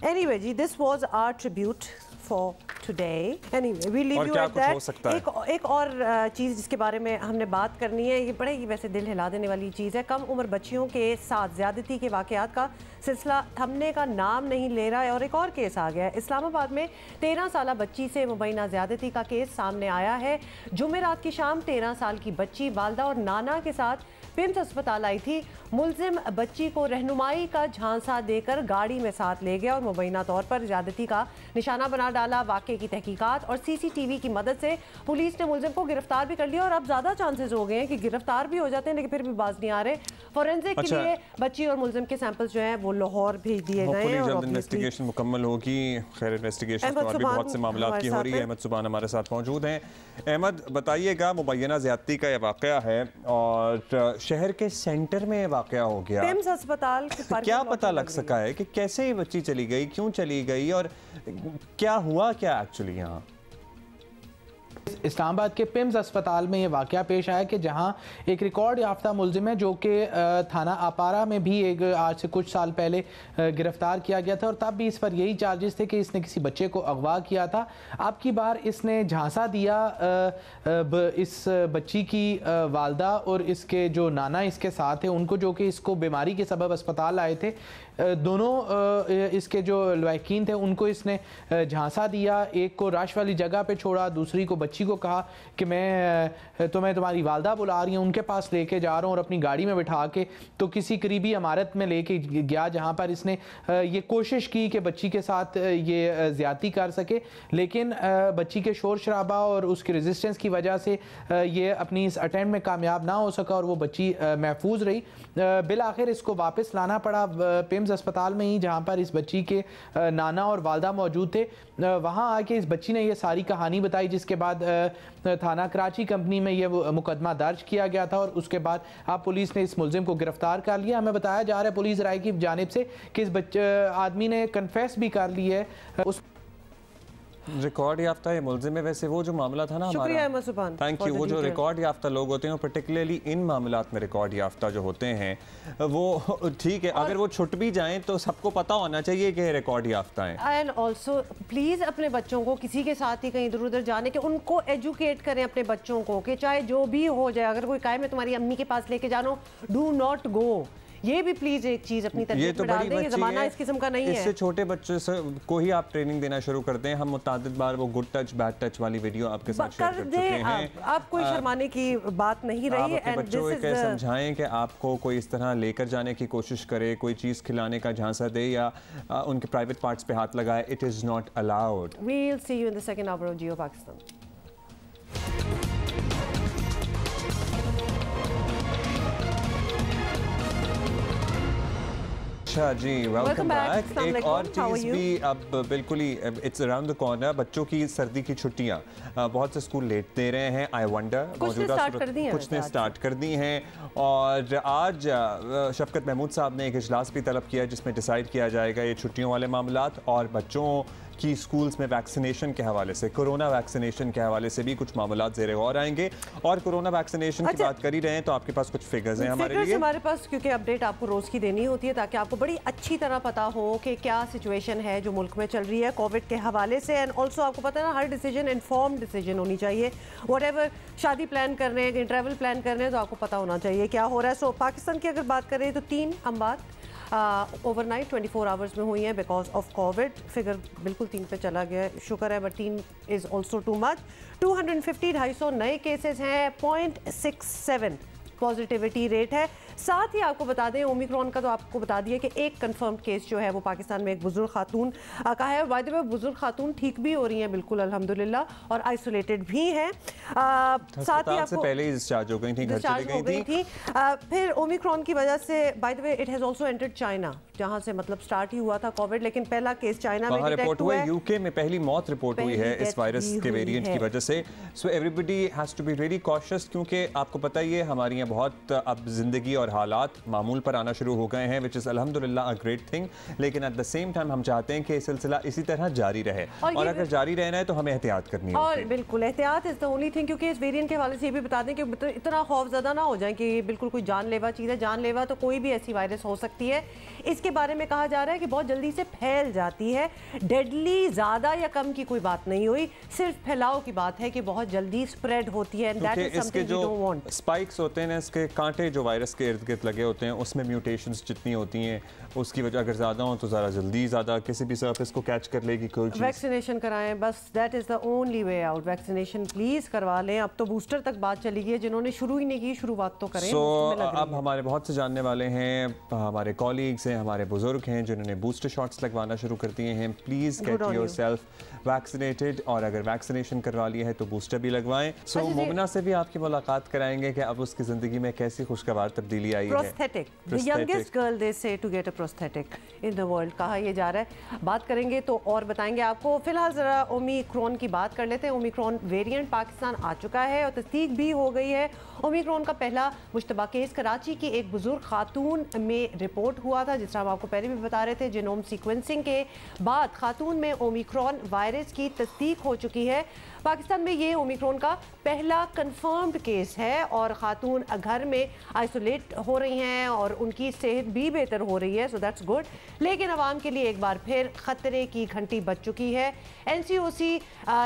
एनीवे जी, this was our tribute for today. Anyway, we leave you at that. एक और चीज़ जिसके बारे में हमने बात करनी है, ये बड़े ही वैसे दिल हिला देने वाली चीज़ है। कम उम्र बच्चियों के साथ ज़्यादती के वाक़यात का सिलसिला थमने का नाम नहीं ले रहा है, और एक और केस आ गया है। इस्लामाबाद में 13 साला बच्ची से मुबैना ज़्यादती का केस सामने आया है। जुमेरात की शाम 13 साल की बच्ची वालदा और नाना के साथ पिम्स अस्पताल आई थी। मुलजिम बच्ची को रहनुमाई का झांसा देकर गाड़ी में साथ ले गया और मुबैना तौर पर ज़्यादती का निशाना बना डाला। वाक़े की तहकीकात और CCTV की मदद से पुलिस ने मुलजिम को गिरफ्तार भी कर लिया, और अब ज़्यादा चांसेस हो गए हैं कि गिरफ्तार भी हो जाते हैं, लेकिन फिर भी बाज नहीं आ रहे। फॉरेंसिक के लिए बच्ची और मुलजिम के सैंपल्स जो हैं वो लाहौर भेज दिए गए हैं, और इन्वेस्टिगेशन मुकम्मल होगी। खैर, इन्वेस्टिगेशन तो अभी बहुत से मामला की हो रही है। अहमद सुबान हमारे साथ मौजूद हैं। अहमद, बताइएगा, मुबैना ज़्यादती का यह वाक़या है और शहर के सेंटर में वाक़या हो गया, पिम्स अस्पताल क्या पता लग सका है कि कैसे ये बच्ची चली गई, क्यों चली गई, और क्या हुआ क्या एक्चुअली यहाँ? इस्लामाबाद के पिम्स अस्पताल में ये वाक़या पेश आया कि जहां एक रिकॉर्ड याफ्ता मुलजिम है जो कि थाना आपारा में भी एक आज से कुछ साल पहले गिरफ्तार किया गया था, और तब भी इस पर यही चार्जेस थे कि इसने किसी बच्चे को अगवा किया था। अब की बार इसने झांसा दिया इस बच्ची की वालदा और इसके जो नाना इसके साथ है उनको, जो कि इसको बीमारी के सबब अस्पताल आए थे। दोनों इसके जो लवाकिन थे उनको इसने झांसा दिया। एक को रश वाली जगह पे छोड़ा, दूसरी को बच्ची को कहा कि मैं तुम्हारी वालदा बुला रही हूँ, उनके पास लेके जा रहा हूँ, और अपनी गाड़ी में बिठा के तो किसी करीबी इमारत में लेके गया जहाँ पर इसने ये कोशिश की कि बच्ची के साथ ये ज़्यादती कर सके, लेकिन बच्ची के शोर शराबा और उसकी रेजिस्टेंस की वजह से ये अपनी इस अटेम्प्ट में कामयाब ना हो सका और वो बच्ची महफूज रही। बिल आखिर इसको वापस लाना पड़ा पिम्स अस्पताल में ही, जहाँ पर इस बच्ची के नाना और वालदा मौजूद थे। वहाँ आके इस बच्ची ने ये सारी कहानी बताई, जिसके बाद थाना कराची कंपनी में ये मुकदमा दर्ज किया गया था, और उसके बाद अब पुलिस ने इस मुलजिम को गिरफ्तार कर लिया। हमें बताया जा रहा है पुलिस राय की जानिब से कि इस आदमी ने कन्फेस भी कर ली है। उस रिकॉर्ड याफ्ता है मुलजिम में। वैसे वो जो मामला था ना, शुक्रिया अहमद सुबान, थैंक यू। वो जो रिकॉर्ड याफ्ता लोग होते हैं, पर्टिकुलरली इन मामलात में रिकॉर्ड याफ्ता जो होते हैं वो ठीक है, अगर वो छुट भी जाएं तो सबको पता होना चाहिए कि रिकॉर्ड याफ्ता हैं। एंड ऑल्सो प्लीज़ अपने बच्चों को किसी के साथ ही कहीं इधर उधर जाने के, उनको एजुकेट करें अपने बच्चों को कि चाहे जो भी हो जाए, अगर कोई कहे मैं तुम्हारी अम्मी के पास लेके जानो, डू नॉट गो। ये भी प्लीज एक चीज अपनी तरफ तो डाल दें, जमाना इस किस्म का नहीं है। इससे छोटे बच्चों से को ही आप ट्रेनिंग देना शुरू करते हैं। हम मुतादिद बार वो गुड टच बैड टच वाली वीडियो आपके साथ शेयर कर चुके हैं। आप कोई शर्माने की बात नहीं रही है। बच्चों को समझाएं कि आपको कोई इस तरह लेकर जाने की कोशिश करे, कोई चीज खिलाने का झांसा दे या उनके प्राइवेट पार्ट्स पे हाथ लगाए, it is not allowed. We will see you in the second hour of Geo Pakistan. अच्छा जी, वेलकम बैक। एक और चीज़ भी अब बिल्कुल ही इट्स अराउंड द कॉर्नर, बच्चों की सर्दी की छुट्टियाँ बहुत से स्कूल लेट दे रहे हैं। आई वंडर कुछ ने स्टार्ट कर दी हैं और आज शफकत महमूद साहब ने एक इजलास भी तलब किया जिसमें डिसाइड किया जाएगा ये छुट्टियों वाले मामलात और बच्चों कि स्कूल्स में वैक्सीनेशन के हवाले से, कोरोना वैक्सीनेशन के हवाले से भी कुछ मामलात ज़ेरे गौर आएंगे। और कोरोना वैक्सीनेशन की बात कर ही रहे हैं तो आपके पास कुछ फिगर्स हैं हमारे लिए? हमारे पास, क्योंकि अपडेट आपको रोज़ की देनी होती है ताकि आपको बड़ी अच्छी तरह पता हो कि क्या सिचुएशन है जो मुल्क में चल रही है कोविड के हवाले से। एंड ऑल्सो आपको पता है ना, हर डिसीजन इन्फॉर्म डिसीजन होनी चाहिए। व्हाटएवर शादी प्लान कर रहे हैं, ट्रैवल प्लान कर रहे हैं, तो आपको पता होना चाहिए क्या हो रहा है। सो पाकिस्तान की अगर बात करें तो 3 अमवात ओवरनाइट 24 आवर्स में हुई हैं बिकॉज ऑफ कोविड। फिगर बिल्कुल 3 पे चला गया है, शुक्र है, but 3 is also too much. 250 नए केसेस हैं, 0.67 पॉजिटिविटी रेट है। साथ ही आपको बता दें ओमिक्रॉन का तो आपको बता दिया कि एक कंफर्म्ड केस जो है वो पाकिस्तान में एक बुजुर्ग खातून का है। बाय द वे बुजुर्ग खातून ठीक भी हो रही हैं बिल्कुल अल्हम्दुलिल्लाह और आइसोलेटेड भी हैं। साथ ही आपको पहले ही डिस्चार्ज हो गई थी, घर चली गई थी। फिर ओमिक्रॉन की वजह से by the way it has also entered China, जहां से मतलब स्टार्ट ही हुआ था कोविड, लेकिन पहला केस चाइना में डिटेक्ट हुआ है। यूके में पहली मौत रिपोर्ट हुई है इस वायरस के वेरिएंट की वजह से। So everybody has to be really cautious, क्योंकि आपको पता ही है हमारी यहाँ बहुत अब जिंदगी और हालात मामूल पर आना शुरू हो गए हैं, विच इज़ अल्हम्दुलिल्लाह अ ग्रेट थिंग। लेकिन एट द सेम टाइम हम चाहते हैं कि ये सिलसिला इसी तरह जारी रहे और अगर जारी रहना है तो हमें एहतियात करनी है। और बिल्कुल एहतियात इज द ओनली थिंग, क्योंकि इस वेरिएंट के हवाले से ये भी बता दें कि इतना खौफजदा ना हो जाए कि बिल्कुल कोई जानलेवा चीज़ है। जानलेवा तो कोई भी ऐसी वायरस हो सकती है। इसके बारे में कहा जा रहा है कि बहुत जल्दी से फैल जाती है। डेडली ज़्यादा या कम की कोई बात नहीं हुई, सिर्फ फैलाव की बात है कि बहुत जल्दी स्प्रेड होती है। That is something we don't want. Spikes होते हैं ना, इसके कांटे जो वायरस के इर्द गिर्द लगे होते हैं, उसमें म्यूटेशंस जितनी होती हैं उसकी वजह अगर ज़्यादा हो तो ज़रा जल्दी ज़्यादा किसी भी सरफेस को कैच कर लेगी कोई चीज़। वैक्सीनेशन कराएं बस, that is the only way out. Vaccination please करवा लें। अब तो बूस्टर तक बात चली गई है, जिन्होंने शुरू ही नहीं की शुरुआत तो करें। अब हमारे बहुत से जानने वाले हैं, हमारे कॉलीग्स हैं, हमारे बुजुर्ग हैं जिन्होंने बूस्टर शॉट्स लगवाना शुरू कर दिए हैं। प्लीज़ गेट योरसेल्फ वैक्सीनेटेड और अगर वैक्सीनेशन करवा लिया है तो बूस्टर भी लगवाएं। सो मोमिना से भी आपकी मुलाकात कराएंगे कि अब उसकी ज़िंदगी में कैसी खुशगवार तब्दीली आई है। Prosthetic, the youngest girl they say to get a prosthetic in the world, कहा यह जा रहा है। बात करेंगे तो और बताएंगे आपको। फिलहाल ज़रा ओमिक्रॉन की बात कर लेते हैं। ओमिक्रॉन वेरिएंट पाकिस्तान आ चुका है और तस्दीक भी हो गई है। ओमिक्रॉन का पहला मुश्तबा केस कराची की एक बुजुर्ग खातून में रिपोर्ट हुआ था, जिस तरह हम आपको पहले भी बता रहे थे। जीनोम सीक्वेंसिंग के बाद खातून में ओमिक्रॉन वायरस की तस्दीक हो चुकी है। पाकिस्तान में ये ओमिक्रॉन का पहला कंफर्म्ड केस है और खातून घर में आइसोलेट हो रही हैं और उनकी सेहत भी बेहतर हो रही है, सो दैट्स गुड। लेकिन आवाम के लिए एक बार फिर खतरे की घंटी बज चुकी है। NCOC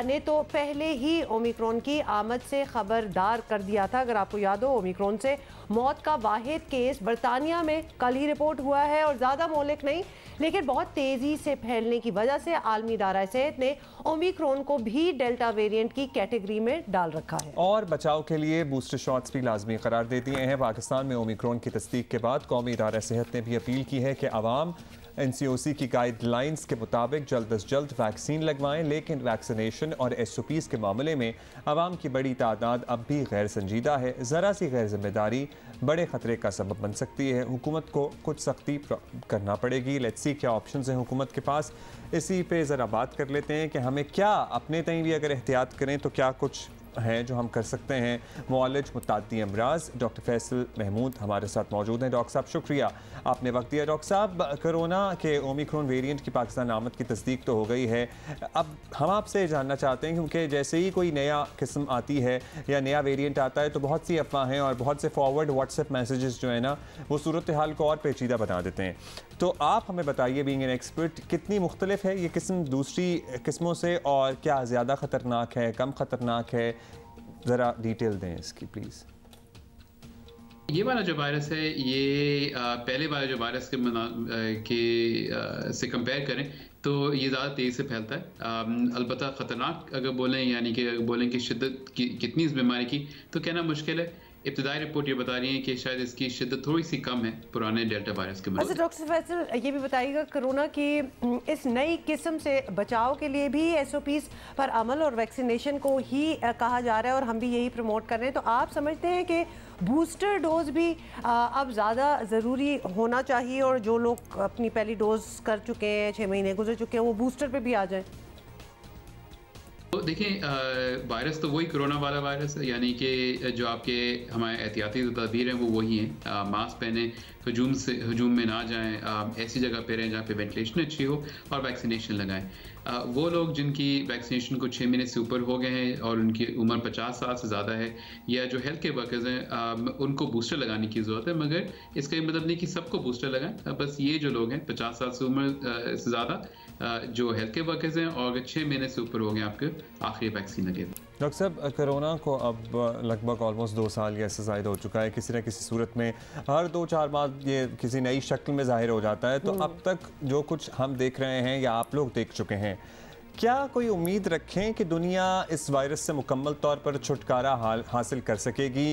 ने तो पहले ही ओमिक्रॉन की आमद से खबरदार कर दिया था। अगर आपको याद हो, ओमिक्रॉन से मौत का वाहिद केस बरतानिया में कल ही रिपोर्ट हुआ है और ज़्यादा मौलिक नहीं, लेकिन बहुत तेज़ी से फैलने की वजह से आलमी इदारा सेहत ने ओमिक्रॉन को भी डेल्टा वेरिएंट की कैटेगरी में डाल रखा है और बचाव के लिए बूस्टर शॉट्स भी लाजमी करार दे दिए हैं। पाकिस्तान में ओमिक्रॉन की तस्दीक के बाद कौमी इदारा सेहत ने भी अपील की है कि आवाम NCOC की गाइडलाइंस के मुताबिक जल्द अज जल्द वैक्सीन लगवाएं। लेकिन वैक्सीनेशन और SOPs के मामले में आवाम की बड़ी तादाद अब भी गैर संजीदा है। ज़रा सी गैर जिम्मेदारी बड़े ख़तरे का सबब बन सकती है। हुकूमत को कुछ सख्ती करना पड़ेगी। लेट्स सी क्या ऑप्शंस हैं हुकूमत के पास। इसी पे ज़रा बात कर लेते हैं कि हमें क्या अपने तय भी अगर एहतियात करें तो क्या कुछ हैं जो हम कर सकते हैं। मुआलिज मुताद्दी अमराज डॉक्टर फैसल महमूद हमारे साथ मौजूद हैं। डॉक्टर साहब शुक्रिया आपने वक्त दिया। डॉक्टर साहब, कोरोना के ओमिक्रॉन वेरिएंट की पाकिस्तान आमद की तस्दीक तो हो गई है। अब हम आपसे जानना चाहते हैं, क्योंकि जैसे ही कोई नया किस्म आती है या नया वेरिएंट आता है तो बहुत सी अफवाहें और बहुत से फॉरवर्ड व्हाट्सएप मैसेजेस जो है ना वो सूरत हाल को और पेचीदा बना देते हैं। तो आप हमें बताइए, बीइंग एन एक्सपर्ट, कितनी मुख्तलिफ है ये किस्म दूसरी किस्मों से और क्या ज़्यादा ख़तरनाक है, कम ख़तरनाक है? ज़रा डिटेल दें इसकी प्लीज़। ये वाला जो वायरस है ये पहले वाले जो वायरस के से कंपेयर करें तो ये ज़्यादा तेज़ से फैलता है। अलबत्ता ख़तरनाक अगर बोलें, यानी कि अगर बोलें कि शिद्दत कितनी इस बीमारी की, तो कहना मुश्किल है। इब्तदाई रिपोर्ट ये बता रही है कि शायद इसकी शिद्दत थोड़ी सी कम है पुराने डेल्टा वायरस के मुकाबले। अच्छा डॉक्टर फैसल, ये भी बताइएगा कोरोना की इस नई किस्म से बचाव के लिए भी SOPs पर अमल और वैक्सीनेशन को ही कहा जा रहा है और हम भी यही प्रमोट कर रहे हैं, तो आप समझते हैं कि बूस्टर डोज भी अब ज़्यादा ज़रूरी होना चाहिए और जो लोग अपनी पहली डोज कर चुके हैं, 6 महीने गुजर चुके हैं, वो बूस्टर पे भी आ जाएं? तो देखिए, वायरस तो वही कोरोना वाला वायरस है, यानी कि जो आपके हमारे एहतियाती तदबीर हैं वो वही हैं। मास्क पहने, हजूम में ना जाएं, ऐसी जगह पे रहें जहाँ पे वेंटिलेशन अच्छी हो और वैक्सीनेशन लगाएं। वो लोग जिनकी वैक्सीनेशन को 6 महीने से ऊपर हो गए हैं और उनकी उम्र 50 साल से ज़्यादा है, या जो हेल्थ केयर वर्कर्स हैं, उनको बूस्टर लगाने की ज़रूरत है। मगर इसका ये मतलब नहीं कि सबको बूस्टर लगाएं, बस ये जो लोग हैं 50 साल से उम्र से ज़्यादा, जो हेल्थ केयर वर्कर्स हैं और अगर 6 महीने से ऊपर हो गए आपके आखिरी वैक्सीन लगे। डॉक्टर साहब, कोरोना को अब लगभग ऑलमोस्ट 2 साल या इससे ज़ायद हो चुका है। किसी न किसी सूरत में हर 2-4 बाद ये किसी नई शक्ल में ज़ाहिर हो जाता है। तो अब तक जो कुछ हम देख रहे हैं या आप लोग देख चुके हैं, क्या कोई उम्मीद रखें कि दुनिया इस वायरस से मुकम्मल तौर पर छुटकारा हासिल कर सकेगी,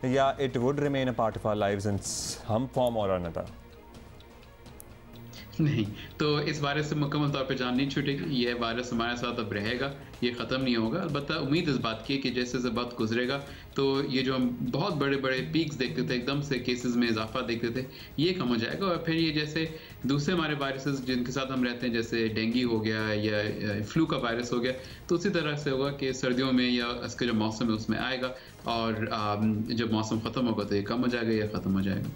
या it would remain a part of our lives in some form और अनदर? नहीं, तो इस वायरस से मुकम्मल तौर पे जान नहीं छूटेगी। ये वायरस हमारे साथ अब रहेगा, ये ख़त्म नहीं होगा। अलबत्ता उम्मीद इस बात की है कि जैसे जैसे वक्त गुजरेगा तो ये जो हम बहुत बड़े बड़े पीक्स देखते थे, एकदम से केसेस में इजाफा देखते थे, ये कम हो जाएगा। और फिर ये जैसे दूसरे हमारे वायरसेस जिनके साथ हम रहते हैं, जैसे डेंगू हो गया या फ्लू का वायरस हो गया, तो उसी तरह से होगा कि सर्दियों में या इसका जो मौसम है उसमें आएगा, और जब मौसम ख़त्म होगा तो ये कम हो जाएगा या ख़त्म हो जाएगा।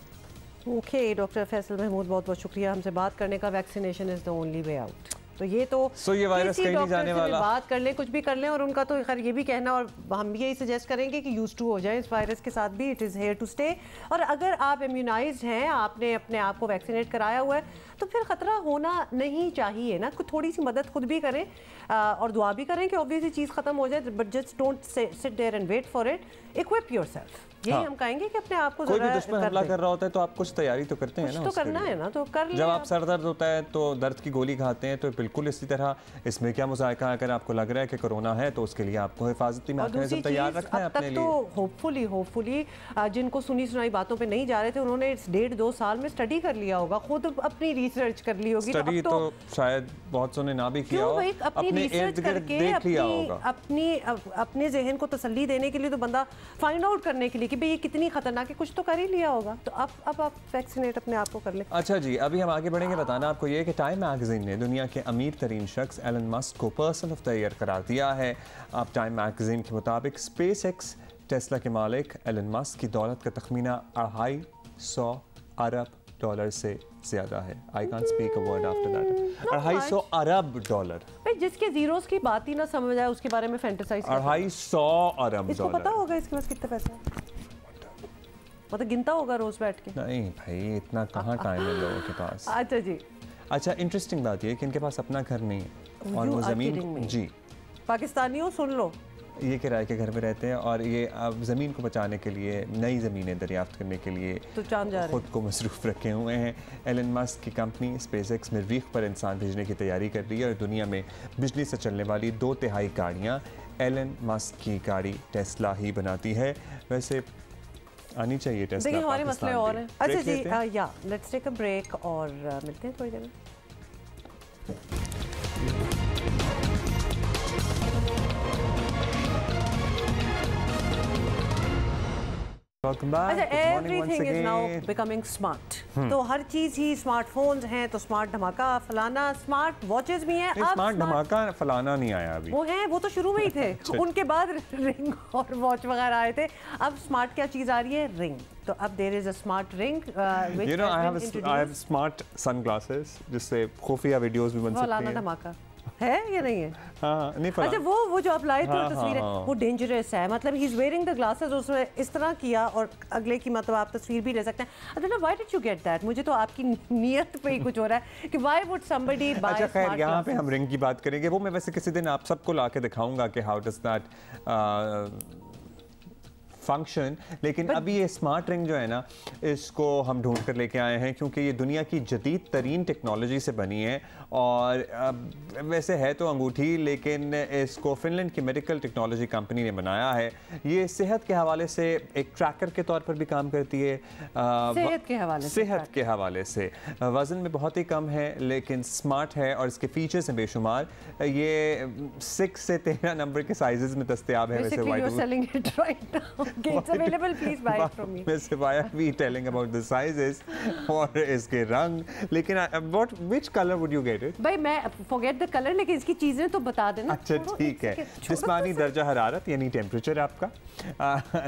ओके डॉक्टर फैसल महमूद, बहुत बहुत शुक्रिया हमसे बात करने का। Vaccination is the only way out. तो ये तो ये वायरस कहीं नहीं जाने वाला। बात कर लें, कुछ भी कर लें, और उनका तो खैर ये भी कहना, और हम भी यही सजेस्ट करेंगे कि यूज टू हो जाए इस वायरस के साथ भी। It is here to stay. और अगर आप इम्यूनाइज्ड हैं, आपने अपने आप को वैक्सीनेट कराया हुआ है, तो फिर ख़तरा होना नहीं चाहिए ना। कुछ थोड़ी सी मदद खुद भी करें और दुआ भी करें कि ऑब्वियसली चीज़ ख़त्म हो जाए, but just don't sit there and wait for it. Equip yourself. यही हम कहेंगे कि अपने आप को कोई भी दुश्मन हमला कर रहा होता है तो आप कुछ तैयारी तो करते हैं ना, तो करना है ना, तो कर जब आप सर दर्द होता है तो दर्द की गोली खाते हैं, तो बिल्कुल इसी तरह इसमें क्या मुज़ायका, अगर आपको लग रहा है कि कोरोना है तो उसके लिए आपको हिफाजती मैकेनिज्म तैयार रखना है अपने लिए। तो होपफुली जिनको सुनी सुनाई बातों पे नहीं जा रहे थे, उन्होंने इस 1.5-2 साल में स्टडी कर लिया होगा, खुद अपनी रिसर्च कर ली होगी। स्टडी तो शायद बहुत सौ ने ना भी किया हो, अपनी रिसर्च करके अपने जहन को तसल्ली देने के लिए, तो बंदा फाइंड आउट करने के लिए कि भाई ये कितनी खतरनाक है, कुछ तो कर ही लिया होगा। तो अब आप वैक्सीनेट अपने आप को कर लें। अच्छा जी, अभी हम आगे बढ़ेंगे। बताना आपको ये कि टाइम मैगजीन ने दुनिया के अमीर तरीन शख्स एलन मस्क को पर्सन ऑफ द ईयर करार दिया है। अब टाइम मैगजीन के मुताबिक SpaceX टेस्ला के मालिक एलन मस्क की दौलत का तखमीना $250 अरब से ज्यादा है। I can't speak a word after that. $250 अरब। भाई जिसके जीरोस की बात ही ना समझ आए उसके बारे में फैंटेसाइज। $250 अरब। इसको पता होगा इसके पास कितने पैसे हैं, मतलब गिनता होगा रोज बैठ के? नहीं भाई, इतना कहाँ टाइम है लोगों के पास। अच्छा जी। अच्छा, इंटरेस्टिंग बात ये कि इनके पास अपना घर नहीं है और वो जमीन, जी पाकिस्तानियों सुन लो, ये किराए के घर में रहते हैं, और ये अब ज़मीन को बचाने के लिए, नई ज़मीनें दरियाफ्त करने के लिए तो चांद जा रहे खुद को मसरूफ़ रखे हुए हैं। एलन मस्क की कंपनी SpaceX मरीख पर इंसान भेजने की तैयारी कर रही है, और दुनिया में बिजली से चलने वाली 2/3 गाड़ियाँ एलन मस्क की गाड़ी टेस्ला ही बनाती है। वैसे आनी चाहिए टेस्ला। देखिए हमारे मसले और हैं। अच्छा जी, या लेट्स टेक अ ब्रेक और मिलते हैं थोड़ी देर में। अच्छा, everything is now becoming smart. तो हर चीज ही स्मार्टफोन्स हैं, तो स्मार्ट धमाका फलाना, स्मार्ट वॉचेस भी हैं। स्मार्ट धमाका फलाना नहीं आया अभी, वो हैं, वो तो शुरू में ही थे। उनके बाद रिंग और वॉच वगैरह आए थे। अब स्मार्ट क्या चीज आ रही है? रिंग। तो अब there is a smart ring which I have smart sunglasses जिससे खुफिया वीडियोस भी बन सकती हैं। फलाना धमाका है या नहीं है? हाँ, नहीं फला। अच्छा, वो जो आप लाए थे तस्वीरें, वो डेंजरस है। मतलब he is wearing the glasses, उसमें इस तरह किया, और अगले की मतलब आप तस्वीर भी ले सकते हैं। I don't know why did you get that. मुझे तो आपकी नियत पे ही कुछ हो रहा है कि व्हाई वुड समबडी बाय। अच्छा खैर, यहाँ पे हम रिंग की बात करेंगे, वो मैं वैसे किसी दिन आप सबको ला के दिखाऊंगा कि हाउ डज दैट फंक्शन, लेकिन अभी ये स्मार्ट रिंग जो है ना, इसको हम ढूंढ कर लेके आए हैं क्योंकि ये दुनिया की जदीद तरीन टेक्नोलॉजी से बनी है। और वैसे है तो अंगूठी, लेकिन इसको फिनलैंड की मेडिकल टेक्नोलॉजी कंपनी ने बनाया है। ये सेहत के हवाले से एक ट्रैकर के तौर पर भी काम करती है। सेहत के हवाले से वज़न में बहुत ही कम है, लेकिन स्मार्ट है और इसके फीचर्स हैं बेशुमार। ये 6 से 13 नंबर के साइजेस में दस्तयाब है। वैसे और इसके रंग, लेकिन which color would you get it? भाई मैं forget the color, लेकिन इसकी चीजें तो बता देना। अच्छा ठीक है। जिस्मानी दर्जा हरारत यानी टेम्परेचर आपका,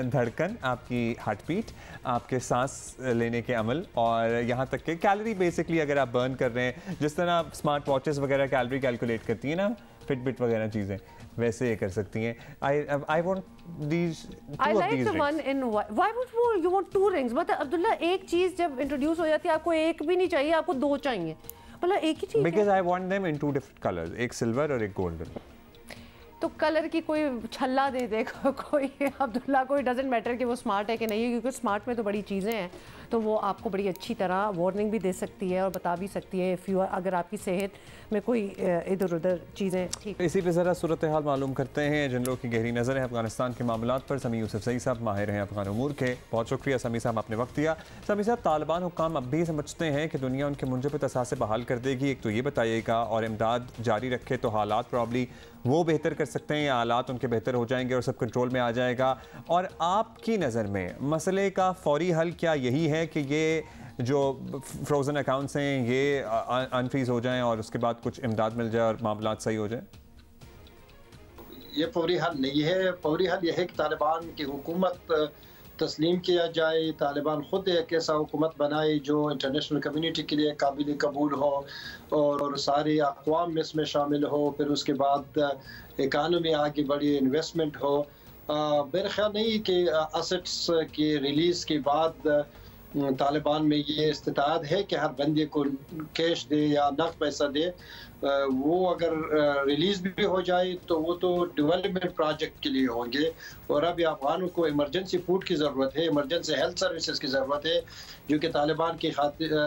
धड़कन, आपकी हार्ट बीट, आपके सांस लेने के अमल, और यहाँ तक के कैलोरी बेसिकली अगर आप बर्न कर रहे हैं, जिस तरह स्मार्ट वॉचेस वगैरह कैलोरी कैलकुलेट करती है ना, फिटबिट वगैरह चीज़ें, वैसे ये कर सकती हैं। I want these I like the one in why would you want 2 rings? मतलब अब्दुल्ला, एक चीज़ जब इंट्रोड्यूस हो जाती है आपको एक भी नहीं चाहिए, आपको 2 चाहिए, मतलब एक ही चीज़। Because I want them in 2 different colors, एक सिल्वर और एक गोल्डन। तो कलर की कोई छल्ला दे दे कोई अब्दुल्ला, कोई डजेंट मैटर कि वो स्मार्ट है कि नहीं है, क्योंकि स्मार्ट में तो बड़ी चीज़ें हैं, तो वो आपको बड़ी अच्छी तरह वार्निंग भी दे सकती है और बता भी सकती है अगर आपकी सेहत में कोई इधर उधर चीज़ें ठीक। इसी पे ज़रा सूरत हाल मालूम करते हैं जिन लोगों की गहरी नज़र है अफगानिस्तान के मामलात पर। समी यूसुफ सही साहब माहिर हैं अफगान उमूर के, बहुत शुक्रिया समी साहब, आपने वक्त दिया। समी साहब, तालिबान हुक्काम अब भी समझते हैं कि दुनिया उनके मुंजबित असासे बहाल कर देगी, एक तो ये बताइएगा, और इमदाद जारी रखे तो हालात प्रॉब्ली वो बेहतर कर सकते हैं या हालात उनके बेहतर हो जाएंगे और सब कंट्रोल में आ जाएगा? और आपकी नज़र में मसले का फौरी हल क्या यही है कि ये जो फ्रोज़न अकाउंट्स हैं ये अनफ्रीज़ हो जाएं और उसके बाद कुछ इमदाद मिल जाए और मामलात सही हो जाए? ये फौरी हल नहीं है। फौरी हल यह है कि तालिबान की हुकूमत तस्लीम किया जाए, तालिबान ख़ुद एक ऐसा हुकूमत बनाए जो इंटरनेशनल कम्युनिटी के लिए काबिल कबूल हो और सारे अक़वाम में इसमें शामिल हो, फिर उसके बाद इकानमी आगे बढ़ी, इन्वेस्टमेंट हो। मेरा ख्याल नहीं कि असेट्स की रिलीज़ के बाद तालिबान में ये इस्तिताअत है कि हर बंदे को कैश दे या नक़द पैसा दे। वो अगर रिलीज़ भी हो जाए तो वो तो डेवलपमेंट प्रोजेक्ट के लिए होंगे, और अब अफगानों को इमरजेंसी फूड की ज़रूरत है, इमरजेंसी हेल्थ सर्विसेज की ज़रूरत है, जो कि तालिबान के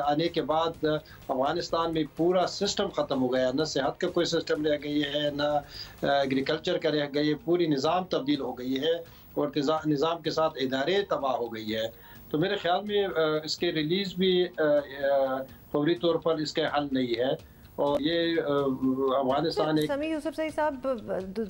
आने के बाद अफगानिस्तान में पूरा सिस्टम ख़त्म हो गया। न सेहत का कोई सिस्टम रह गई है, न एग्रीकल्चर का रह गई है, पूरी निज़ाम तब्दील हो गई है और निज़ाम के साथ इदारे तबाह हो गई है। तो मेरे ख्याल में इसके रिलीज़ भी फौरी तौर पर इसका हल नहीं है, और ये अफगानिस्तान एक समी यूसुफ सही साहब,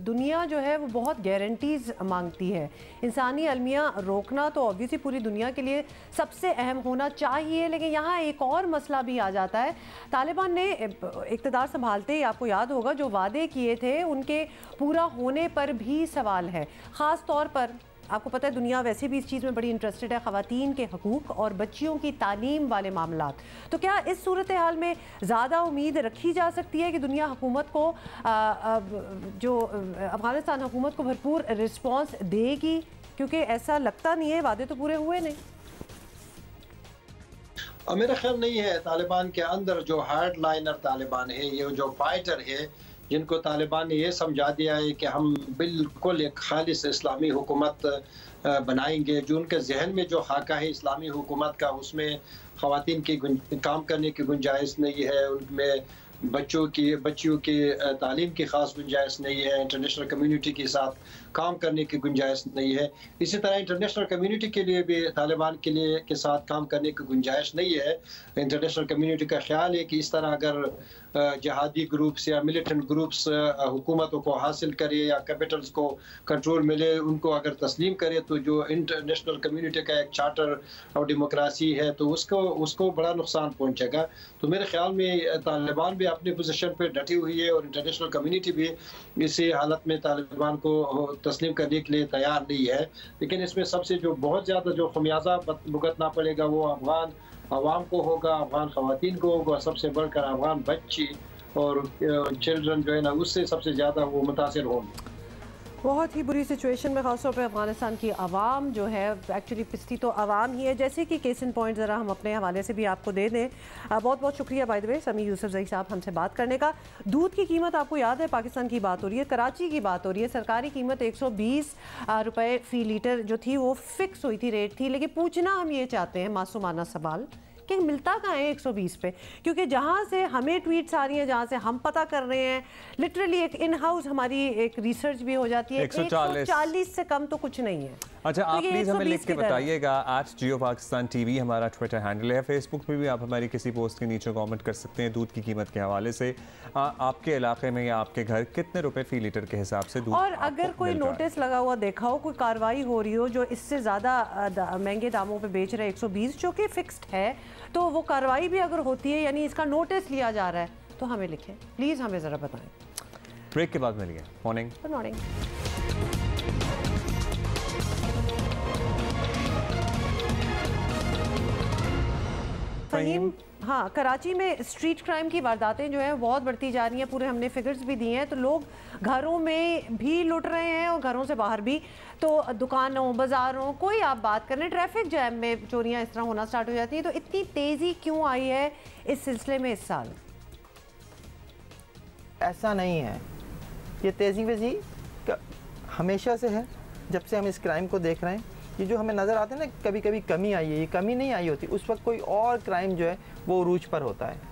दुनिया जो है वो बहुत गारंटीज़ मांगती है। इंसानी अलमिया रोकना तो ऑब्वियसली पूरी दुनिया के लिए सबसे अहम होना चाहिए, लेकिन यहाँ एक और मसला भी आ जाता है। तालिबान ने इक़्तिदार संभालते ही आपको याद होगा जो वादे किए थे उनके पूरा होने पर भी सवाल है। ख़ास तौर पर आपको पता है दुनिया वैसे भी इस चीज़ में बड़ी इंटरेस्टेड है, ख़वातीन के हकूक़ और बच्चियों की तालीम वाले मामलात। तो क्या इस सूरत हाल में ज़्यादा उम्मीद रखी जा सकती है कि दुनिया हुकूमत को जो अफ़गानिस्तान हुकूमत को भरपूर रिस्पॉन्स देगी? क्योंकि ऐसा लगता नहीं है, वादे तो पूरे हुए नहीं। मेरा ख्याल नहीं है। तालिबान के अंदर जो हार्ड लाइनर तालिबान है, ये जो फाइटर है, जिनको तालिबान ने ये समझा दिया है कि हम बिल्कुल एक खालिस इस्लामी हुकूमत बनाएंगे, जो उनके जहन में जो खाका है इस्लामी हुकूमत का, उसमें ख़वातीन की काम करने की गुंजाइश नहीं है, उनमें बच्चियों की तालीम की ख़ास गुंजाइश नहीं है, इंटरनेशनल कम्युनिटी के साथ काम करने की गुंजाइश नहीं है। इसी तरह इंटरनेशनल कम्युनिटी के लिए भी तालिबान के साथ काम करने की गुंजाइश नहीं है। इंटरनेशनल कम्युनिटी का ख्याल है कि इस तरह अगर जहादी ग्रुप्स या मिलिटेंट ग्रुप्स हुकूमतों को हासिल करे या कैपिटल्स को कंट्रोल मिले, उनको अगर तस्लीम करे, तो जो इंटरनेशनल कम्युनिटी का एक चार्टर और डेमोक्रेसी है तो उसको बड़ा नुकसान पहुँचेगा। तो मेरे ख्याल में तालिबान भी अपनी पोजीशन पे डटी हुई है और इंटरनेशनल कम्युनिटी भी इसी हालत में तालिबान को तस्लीम करने के लिए तैयार नहीं है। लेकिन इसमें सबसे जो बहुत ज़्यादा जो खमियाजा भुगतना पड़ेगा वो अफगान अवाम को होगा, अफगान ख़वातीन को होगा, सबसे बढ़कर अफगान बच्ची और चिल्ड्रन जो है ना, उससे सबसे ज़्यादा वो मुतासिर होंगे। बहुत ही बुरी सिचुएशन में खासतौर पे अफगानिस्तान की आवाम जो है, एक्चुअली पिसती तो आवाम ही है। जैसे कि केस इन पॉइंट ज़रा हम अपने हवाले से भी आपको दे दें। बहुत बहुत शुक्रिया बाय द वे समी यूसुफजई साहब हमसे बात करने का। दूध की कीमत आपको याद है, पाकिस्तान की बात हो रही है, कराची की बात हो रही है। सरकारी कीमत 120 रुपये फ़ी लीटर जो थी वो फिक्स हुई थी, रेट थी। लेकिन पूछना हम ये चाहते हैं मासूमाना सवाल कि मिलता कहाँ है 120 पे, क्योंकि जहाँ से हमें ट्वीट्स आ रही हैं, जहाँ से हम पता कर रहे हैं, लिटरली एक इन हाउस हमारी एक रिसर्च भी हो जाती है, 140 से कम तो कुछ नहीं है। अच्छा, आप प्लीज़ हमें लिख के बताइएगा। @Jio Pakistan TV हमारा ट्विटर हैंडल है। फेसबुक पे भी आप हमारी किसी पोस्ट के नीचे कमेंट कर सकते हैं दूध की कीमत के हवाले से। आपके इलाके में या आपके घर कितने रुपए फ़ी लीटर के हिसाब से दूध, और अगर कोई नोटिस लगा हुआ देखा हो, कोई कार्रवाई हो रही हो जो इससे ज़्यादा महंगे दामों पे बेच रहे 120 जो कि फिक्स्ड है, तो वो कार्रवाई भी अगर होती है, यानी इसका नोटिस लिया जा रहा है, तो हमें लिखें प्लीज़, हमें ज़रा बताएं। ब्रेक के बाद मिलिए। मॉर्निंग। Good morning. फहीम, हाँ, कराची में स्ट्रीट क्राइम की वारदातें जो हैं बहुत बढ़ती जा रही हैं। पूरे हमने फिगर्स भी दिए हैं। तो लोग घरों में भी लुट रहे हैं और घरों से बाहर भी। तो दुकानों, बाज़ारों, कोई आप बात करें, ट्रैफिक जैम में चोरियां इस तरह होना स्टार्ट हो जाती हैं। तो इतनी तेज़ी क्यों आई है इस सिलसिले में इस साल? ऐसा नहीं है, ये तेज़ी वेज़ी हमेशा से है। जब से हम इस क्राइम को देख रहे हैं, ये जो हमें नज़र आते हैं ना, कभी कभी कमी आई है, ये कमी नहीं आई होती। उस वक्त कोई और क्राइम जो है वो उरूज पर होता है।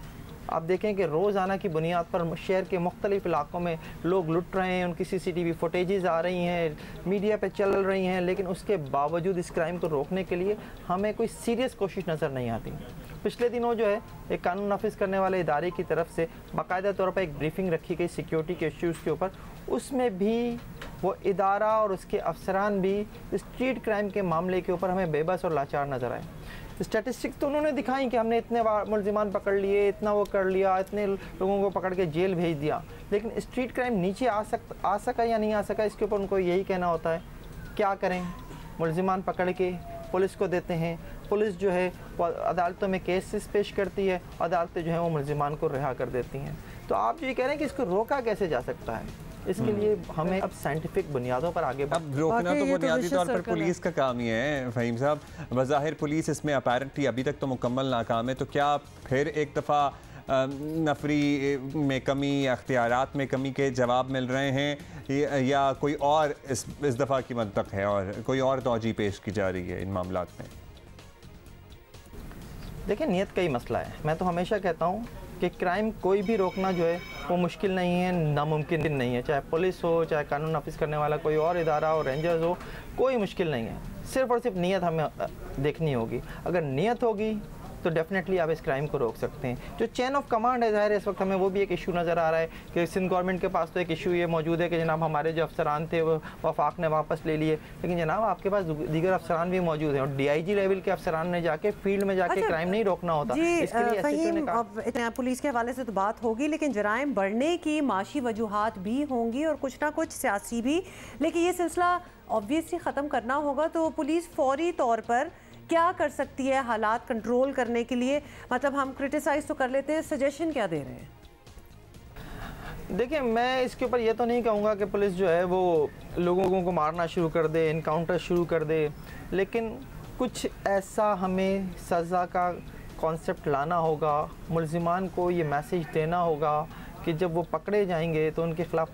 आप देखें कि रोज़ाना की बुनियाद पर शहर के मुख्तलिफ इलाकों में लोग लुट रहे हैं, उनकी CCTV फुटेजेस आ रही हैं, मीडिया पे चल रही हैं, लेकिन उसके बावजूद इस क्राइम को रोकने के लिए हमें कोई सीरियस कोशिश नज़र नहीं आती। पिछले दिनों जो है एक कानून नाफिज करने वाले इदारे की तरफ से बाकायदा तौर पर एक ब्रीफिंग रखी गई सिक्योरिटी के इश्यूज़ के ऊपर। उसमें भी वो इदारा और उसके अफसरान भी स्ट्रीट क्राइम के मामले के ऊपर हमें बेबस और लाचार नज़र आए। स्टैटिस्टिक्स तो उन्होंने दिखाई कि हमने इतने मुल्ज़िमान पकड़ लिए, इतना वो कर लिया, इतने लोगों को पकड़ के जेल भेज दिया, लेकिन स्ट्रीट क्राइम नीचे आ सका या नहीं आ सका, इसके ऊपर उनको यही कहना होता है क्या करें। मुल्ज़िमान पकड़ के पुलिस को देते हैं, पुलिस जो है वो अदालतों में केसेस पेश करती है, अदालतें जो है वो मुल्ज़िमान को रिहा कर देती हैं। तो आप जो ये कह रहे हैं कि इसको रोका कैसे जा सकता है, इसके लिए हमें अब साइंटिफिक बुनियादों पर आगे अब रोकना तो बुनियादी तौर पर पुलिस का काम ही है फहीम साहब। बज़ाहिर पुलिस इसमें अपैरेंटली अभी तक तो मुकम्मल नाकाम है। तो क्या फिर एक दफ़ा नफरी में कमी, अख्तियारात में कमी के जवाब मिल रहे हैं, या कोई और इस दफ़ा की मंतक है और कोई और तौजी पेश की जा रही है इन मामलात में? देखिए, नियत का ही मसला है। मैं तो हमेशा कहता हूँ कि क्राइम कोई भी रोकना जो है वो मुश्किल नहीं है, नामुमकिन नहीं है। चाहे पुलिस हो, चाहे कानून नाफिज करने वाला कोई और इदारा हो, रेंजर्स हो, कोई मुश्किल नहीं है। सिर्फ और सिर्फ नियत हमें देखनी होगी। अगर नियत होगी तो डेफिनेटली आप इस क्राइम को रोक सकते हैं। जो चेन ऑफ कमांड है, ज़ाहिर है इस वक्त हमें वो भी एक इशू नज़र आ रहा है कि सिंध गवर्नमेंट के पास तो एक इशू ये मौजूद है कि जनाब हमारे जो अफसरान थे वो वफाक ने वापस ले लिए, लेकिन जनाब आपके पास दीगर अफसरान भी मौजूद हैं और DIG लेवल के अफसरान ने जाके फील्ड में जाके क्राइम नहीं रोकना होता। इसके पुलिस के हवाले से तो बात होगी, लेकिन जराइम बढ़ने की माशी वजूहात भी होंगी और कुछ ना कुछ सियासी भी। लेकिन ये सिलसिला ऑब्वियसली ख़त्म करना होगा, तो पुलिस फौरी तौर पर क्या कर सकती है हालात कंट्रोल करने के लिए? मतलब हम क्रिटिसाइज तो कर लेते हैं, सजेशन क्या दे रहे हैं? देखिए, मैं इसके ऊपर ये तो नहीं कहूँगा कि पुलिस जो है वो लोगों को मारना शुरू कर दे, इनकाउंटर शुरू कर दे, लेकिन कुछ ऐसा हमें सज़ा का कॉन्सेप्ट लाना होगा। मुल्ज़िमान को ये मैसेज देना होगा कि जब वो पकड़े जाएंगे तो उनके ख़िलाफ़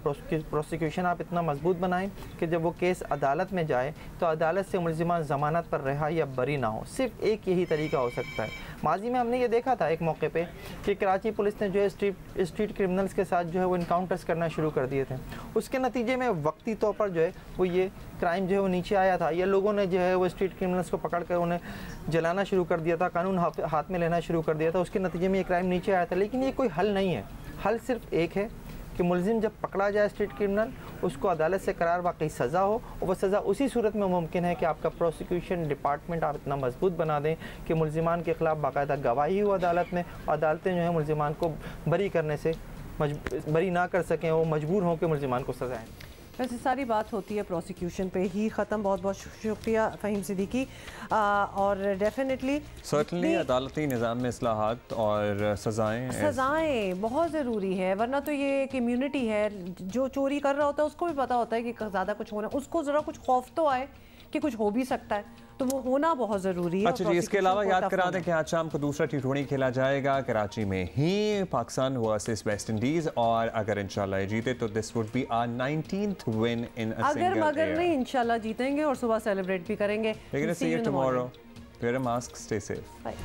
प्रोसिक्यूशन आप इतना मजबूत बनाएं कि जब वो केस अदालत में जाए तो अदालत से मुल्ज़िमान ज़मानत पर रहा या बरी ना हो। सिर्फ एक यही तरीका हो सकता है। माजी में हमने ये देखा था एक मौके पे कि कराची पुलिस ने जो है स्ट्रीट क्रिमिनल्स के साथ जो है वो इनकाउंटर्स करना शुरू कर दिए थे। उसके नतीजे में वक्ती तौर पर जो है वो ये क्राइम जो है वो नीचे आया था, या लोगों ने जो है वो स्ट्रीट क्रिमिनल्स को पकड़ कर उन्हें जलाना शुरू कर दिया था, कानून हाथ में लेना शुरू कर दिया था। उसके नतीजे में ये क्राइम नीचे आया था। लेकिन ये कोई हल नहीं है। हल सिर्फ एक है कि मुल्ज़िम जब पकड़ा जाए स्ट्रीट क्रिमिनल, उसको अदालत से करार वाकई सज़ा हो, और वह सज़ा उसी सूरत में मुमकिन है कि आपका प्रोसिक्यूशन डिपार्टमेंट आप इतना मजबूत बना दें कि मुल्ज़िमान के ख़िलाफ़ बाकायदा गवाही हो अदालत में, अदालतें जो है मुल्ज़िमान को बरी करने से बरी ना कर सकें, वो मजबूर हों कि मुल्ज़िमान को सज़ाएँ। वैसे सारी बात होती है प्रोसिक्यूशन पे ही ख़त्म। बहुत बहुत शुक्रिया फ़हीम सिद्दीकी। और डेफिनेटली सर्टनली अदालती निज़ाम में इस्लाहात और सज़ाएं बहुत ज़रूरी है, वरना तो ये एक इम्यूनिटी है। जो चोरी कर रहा होता है उसको भी पता होता है कि ज़्यादा कुछ होना, उसको ज़रा कुछ खौफ तो आए कि कुछ हो भी सकता है, तो वो होना बहुत ज़रूरी है। अच्छा जी, इसके अलावा याद करा दें कि आज शाम को दूसरा T20 खेला जाएगा कराची में ही, पाकिस्तान वर्सेस वेस्ट इंडीज़, और अगर इंशाल्लाह जीते तो this would be our 19th win in a single year. अगर नहीं इंशाल्लाह जीतेंगे और सुबह सेलिब्रेट भी करेंगे। See you tomorrow. Wear a mask, stay safe. Bye.